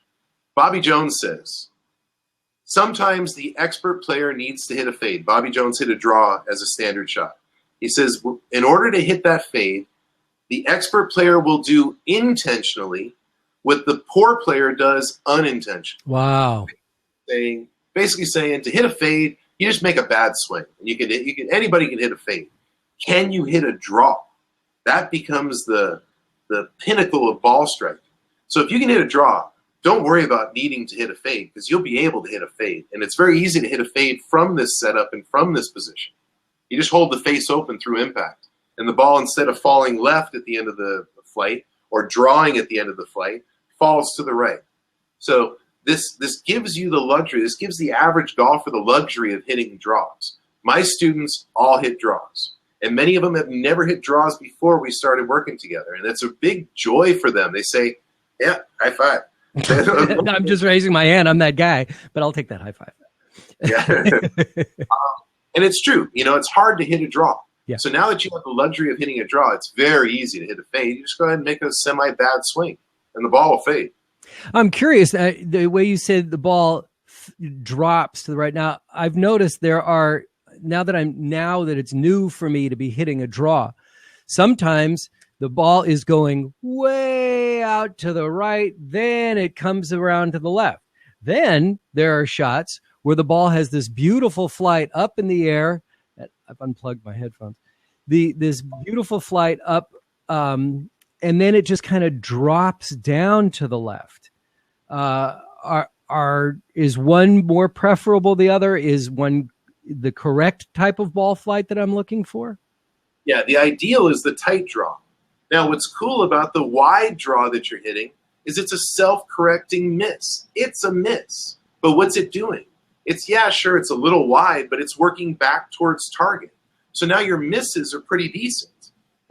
Bobby Jones says, sometimes the expert player needs to hit a fade. Bobby Jones hit a draw as a standard shot. He says, in order to hit that fade, the expert player will do intentionally what the poor player does unintentionally. Wow. Basically saying to hit a fade, you just make a bad swing. Anybody can hit a fade. Can you hit a draw? That becomes the pinnacle of ball striking. So if you can hit a draw, don't worry about needing to hit a fade, because you'll be able to hit a fade. And it's very easy to hit a fade from this setup and from this position. You just hold the face open through impact. And the ball, instead of falling left at the end of the flight or drawing at the end of the flight, falls to the right. So this gives you the luxury. This gives the average golfer the luxury of hitting draws. My students all hit draws. And many of them have never hit draws before we started working together. And it's a big joy for them. They say, yeah, high five. I'm just raising my hand. I'm that guy, but I'll take that high five. Yeah. And it's true. It's hard to hit a draw. Yeah. So now that you have the luxury of hitting a draw, it's very easy to hit a fade. You just go ahead and make a semi-bad swing, and the ball will fade. I'm curious, the way you said the ball drops to the right. Now, I've noticed there are, now that it's new for me to be hitting a draw, sometimes the ball is going way out to the right, then it comes around to the left. Then there are shots where the ball has this beautiful flight up in the air. I've unplugged my headphones. This beautiful flight up, and then it just kind of drops down to the left. Is one more preferable than the other? Is one the correct type of ball flight that I'm looking for? Yeah, the ideal is the tight draw. Now, what's cool about the wide draw that you're hitting is it's a self-correcting miss. It's a miss. But what's it doing? It's a little wide, but it's working back towards target. So now your misses are pretty decent.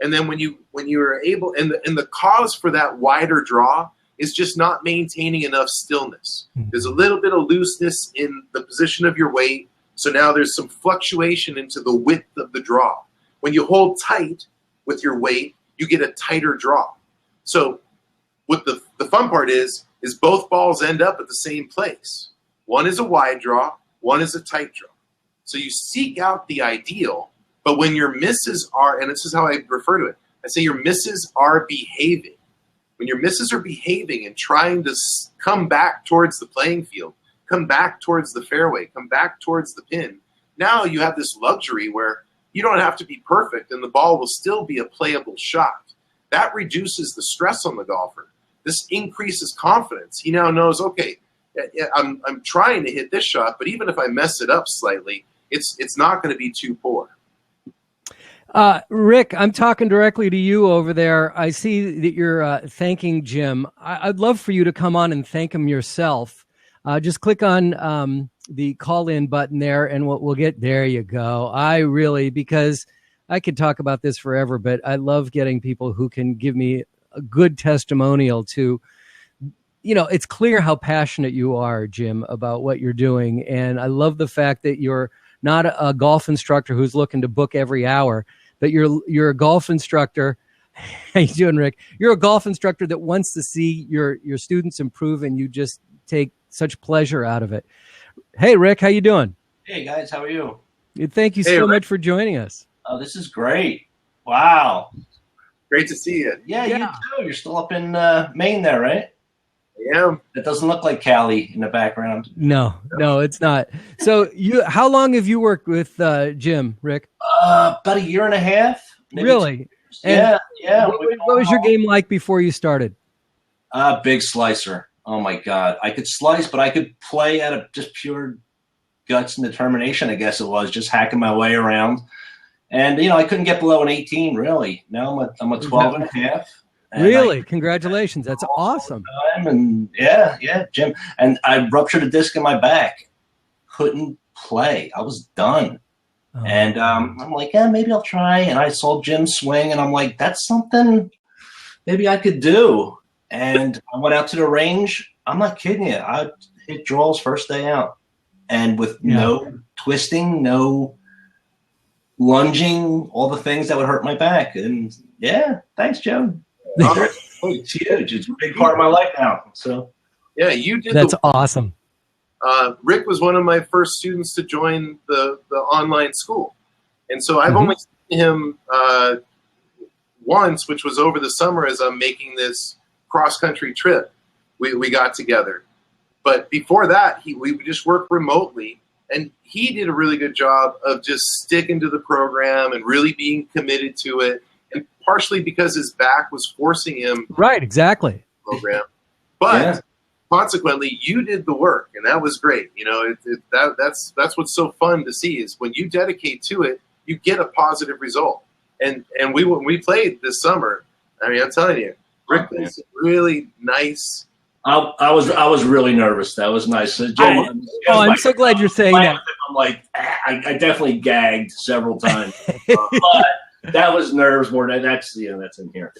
And then when you are able, and the cause for that wider draw is just not maintaining enough stillness. There's a little bit of looseness in the position of your weight. So now there's some fluctuation into the width of the draw. When you hold tight with your weight, you get a tighter draw. So what the fun part is both balls end up at the same place. One is a wide draw, one is a tight draw. So you seek out the ideal, but when your misses are, and this is how I refer to it, I say your misses are behaving. When your misses are behaving and trying to come back towards the playing field, come back towards the fairway, come back towards the pin, now you have this luxury where you don't have to be perfect and the ball will still be a playable shot. That reduces the stress on the golfer. This increases confidence. He now knows, okay, I'm trying to hit this shot, but even if I mess it up slightly, it's not going to be too poor. Rick, I'm talking directly to you over there. I see that you're thanking Jim. I'd love for you to come on and thank him yourself. Just click on the call-in button there, and we'll get there. You go. Because I could talk about this forever, but I love getting people who can give me a good testimonial to. It's clear how passionate you are, Jim, about what you're doing. And I love the fact that you're not a golf instructor who's looking to book every hour, but you're a golf instructor. How you doing, Rick? You're a golf instructor that wants to see your students improve, and you just take such pleasure out of it. Hey, Rick, how you doing? Hey, guys, how are you? Thank you so much for joining us. Oh, this is great. Wow. Great to see you. Yeah, you too. You're still up in Maine there, right? Yeah. It doesn't look like Cali in the background. No, it's not. So how long have you worked with Jim, Rick? About a year and a half. Really? Yeah. What was your game like before you started? Big slicer. Oh, my God. I could slice, but I could play out of just pure guts and determination, I guess it was, just hacking my way around. And, I couldn't get below an 18, really. Now I'm a 12 and a half. Really? Congratulations. That's awesome. And yeah, Jim. And I ruptured a disc in my back. Couldn't play. I was done. Oh. And I'm like, maybe I'll try. And I saw Jim swing, and I'm like, that's something maybe I could do. And I went out to the range. I'm not kidding you. I hit draws first day out. and with no twisting, no lunging, all the things that would hurt my back. And yeah, thanks, Joe. It's huge. It's a big part of my life now. So yeah, you did. That's awesome. Rick was one of my first students to join the online school, and so I've only seen him once, which was over the summer as I'm making this cross country trip. We got together, but before that, we just worked remotely. And he did a really good job of just sticking to the program and really being committed to it. And partially because his back was forcing him. Right, exactly. Program. But consequently, you did the work, and that was great. You know, that's what's so fun to see is when you dedicate to it, you get a positive result. And when we played this summer, I mean, I'm telling you, Rick is really nice. I was really nervous. That was nice. I'm so glad you're saying that. I'm like, I definitely gagged several times, but that was nerves more than that's in here.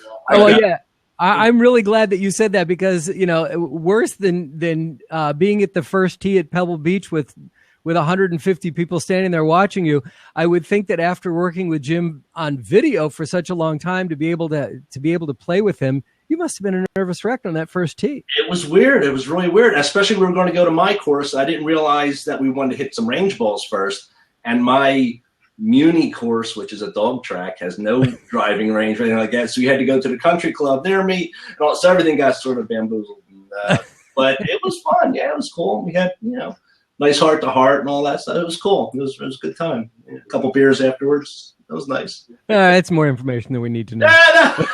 I'm really glad that you said that because worse than being at the first tee at Pebble Beach with 150 people standing there watching you, I would think that after working with Jim on video for such a long time to be able to play with him. You must have been a nervous wreck on that first tee. It was weird. It was really weird, especially we were going to go to my course. I didn't realize that we wanted to hit some range balls first. And my Muni course, which is a dog track, has no driving range or anything like that. So we had to go to the country club near me. And so everything got sort of bamboozled. But it was fun. Yeah, it was cool. We had, nice heart-to-heart and all that stuff. It was cool. It was a good time. A couple beers afterwards. That was nice. It's more information than we need to know.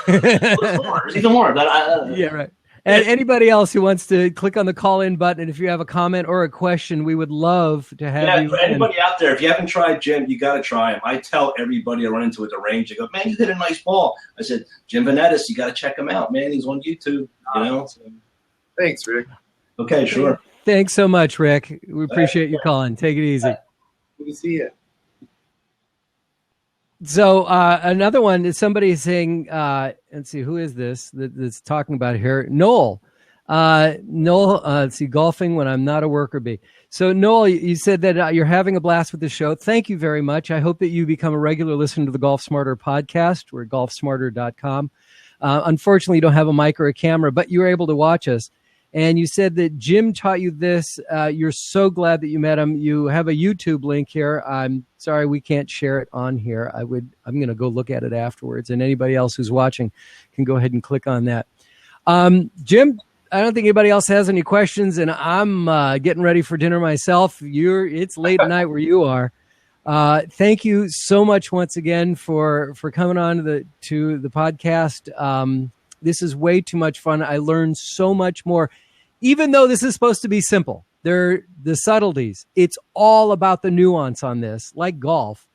There's even more. Yeah, right. And anybody else who wants to click on the call-in button, and if you have a comment or a question, we would love to have you. For anybody out there, if you haven't tried Jim, you got to try him. I tell everybody I run into at the range, they go, man, you hit a nice ball. I said, Jim Venetos, you got to check him out, man. He's on YouTube, So. Thanks, Rick. Okay, sure. Thanks so much, Rick. We appreciate you calling. Take it easy. Good to see you. So another one is somebody saying, let's see, who is this that's talking about here? Noel. Let's see, golfing when I'm not a worker bee. So Noel, you said that you're having a blast with the show. Thank you very much. I hope that you become a regular listener to the Golf Smarter podcast. We're at golfsmarter.com. Unfortunately, you don't have a mic or a camera, but you were able to watch us. And you said that Jim taught you this. You're so glad that you met him. You have a YouTube link here. I'm sorry we can't share it on here. I'm going to go look at it afterwards. And anybody else who's watching can go ahead and click on that. Jim, I don't think anybody else has any questions, and I'm getting ready for dinner myself. It's late at night where you are. Thank you so much once again for coming on to the podcast. This is way too much fun. I learned so much more, even though this is supposed to be simple. They're the subtleties. It's all about the nuance on this, like golf,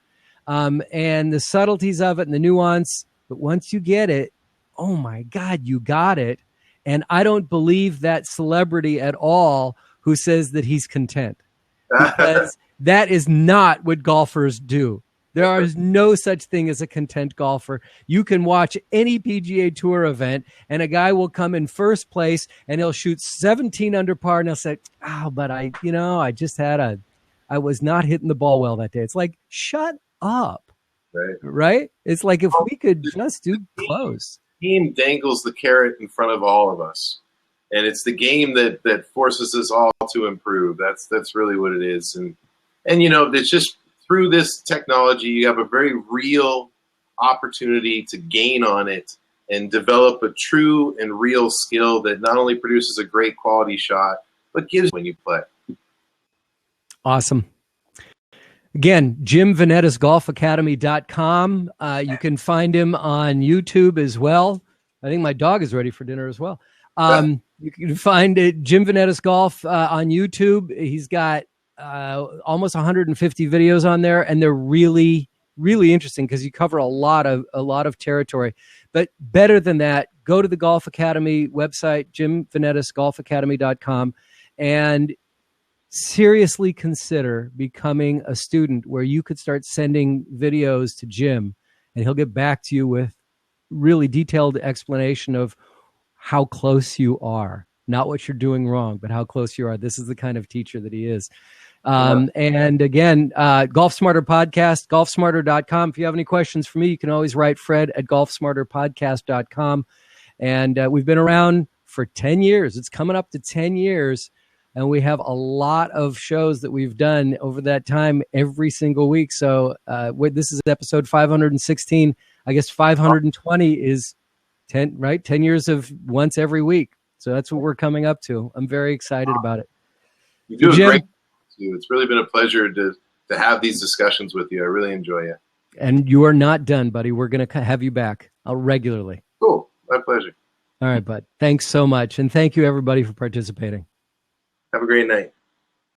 and the subtleties of it and the nuance. But once you get it, oh my God, you got it. And I don't believe that celebrity at all who says that he's content, because that is not what golfers do. There is no such thing as a content golfer. You can watch any PGA Tour event, and a guy will come in first place, and he'll shoot 17 under par, and he'll say, but I was not hitting the ball well that day. It's like, shut up, right? It's like if we could just do close. The game dangles the carrot in front of all of us, and it's the game that forces us all to improve. That's really what it is, and it's just. Through this technology, you have a very real opportunity to gain on it and develop a true and real skill that not only produces a great quality shot, but gives when you play. Awesome. Again, JimVenetosGolfAcademy.com. You can find him on YouTube as well. I think my dog is ready for dinner as well. You can find Jim Venetos Golf on YouTube. He's got almost 150 videos on there, and they're really, really interesting because you cover a lot of territory. But better than that, go to the Golf Academy website, JimVenetosGolfAcademy.com, and seriously consider becoming a student where you could start sending videos to Jim, and he'll get back to you with really detailed explanation of how close you are. Not what you're doing wrong, but how close you are. This is the kind of teacher that he is. And again, Golf Smarter Podcast, golfsmarter.com. If you have any questions for me, you can always write Fred at golfsmarterpodcast.com. And we've been around for 10 years. It's coming up to 10 years. And we have a lot of shows that we've done over that time every single week. So this is episode 516. I guess 520 is 10, right? 10 years of once every week. So that's what we're coming up to. I'm very excited about it. You do Jim, a great job. It's really been a pleasure to have these discussions with you. I really enjoy it. And you are not done, buddy. We're going to have you back regularly. Cool. My pleasure. All right, bud. Thanks so much. And thank you, everybody, for participating. Have a great night.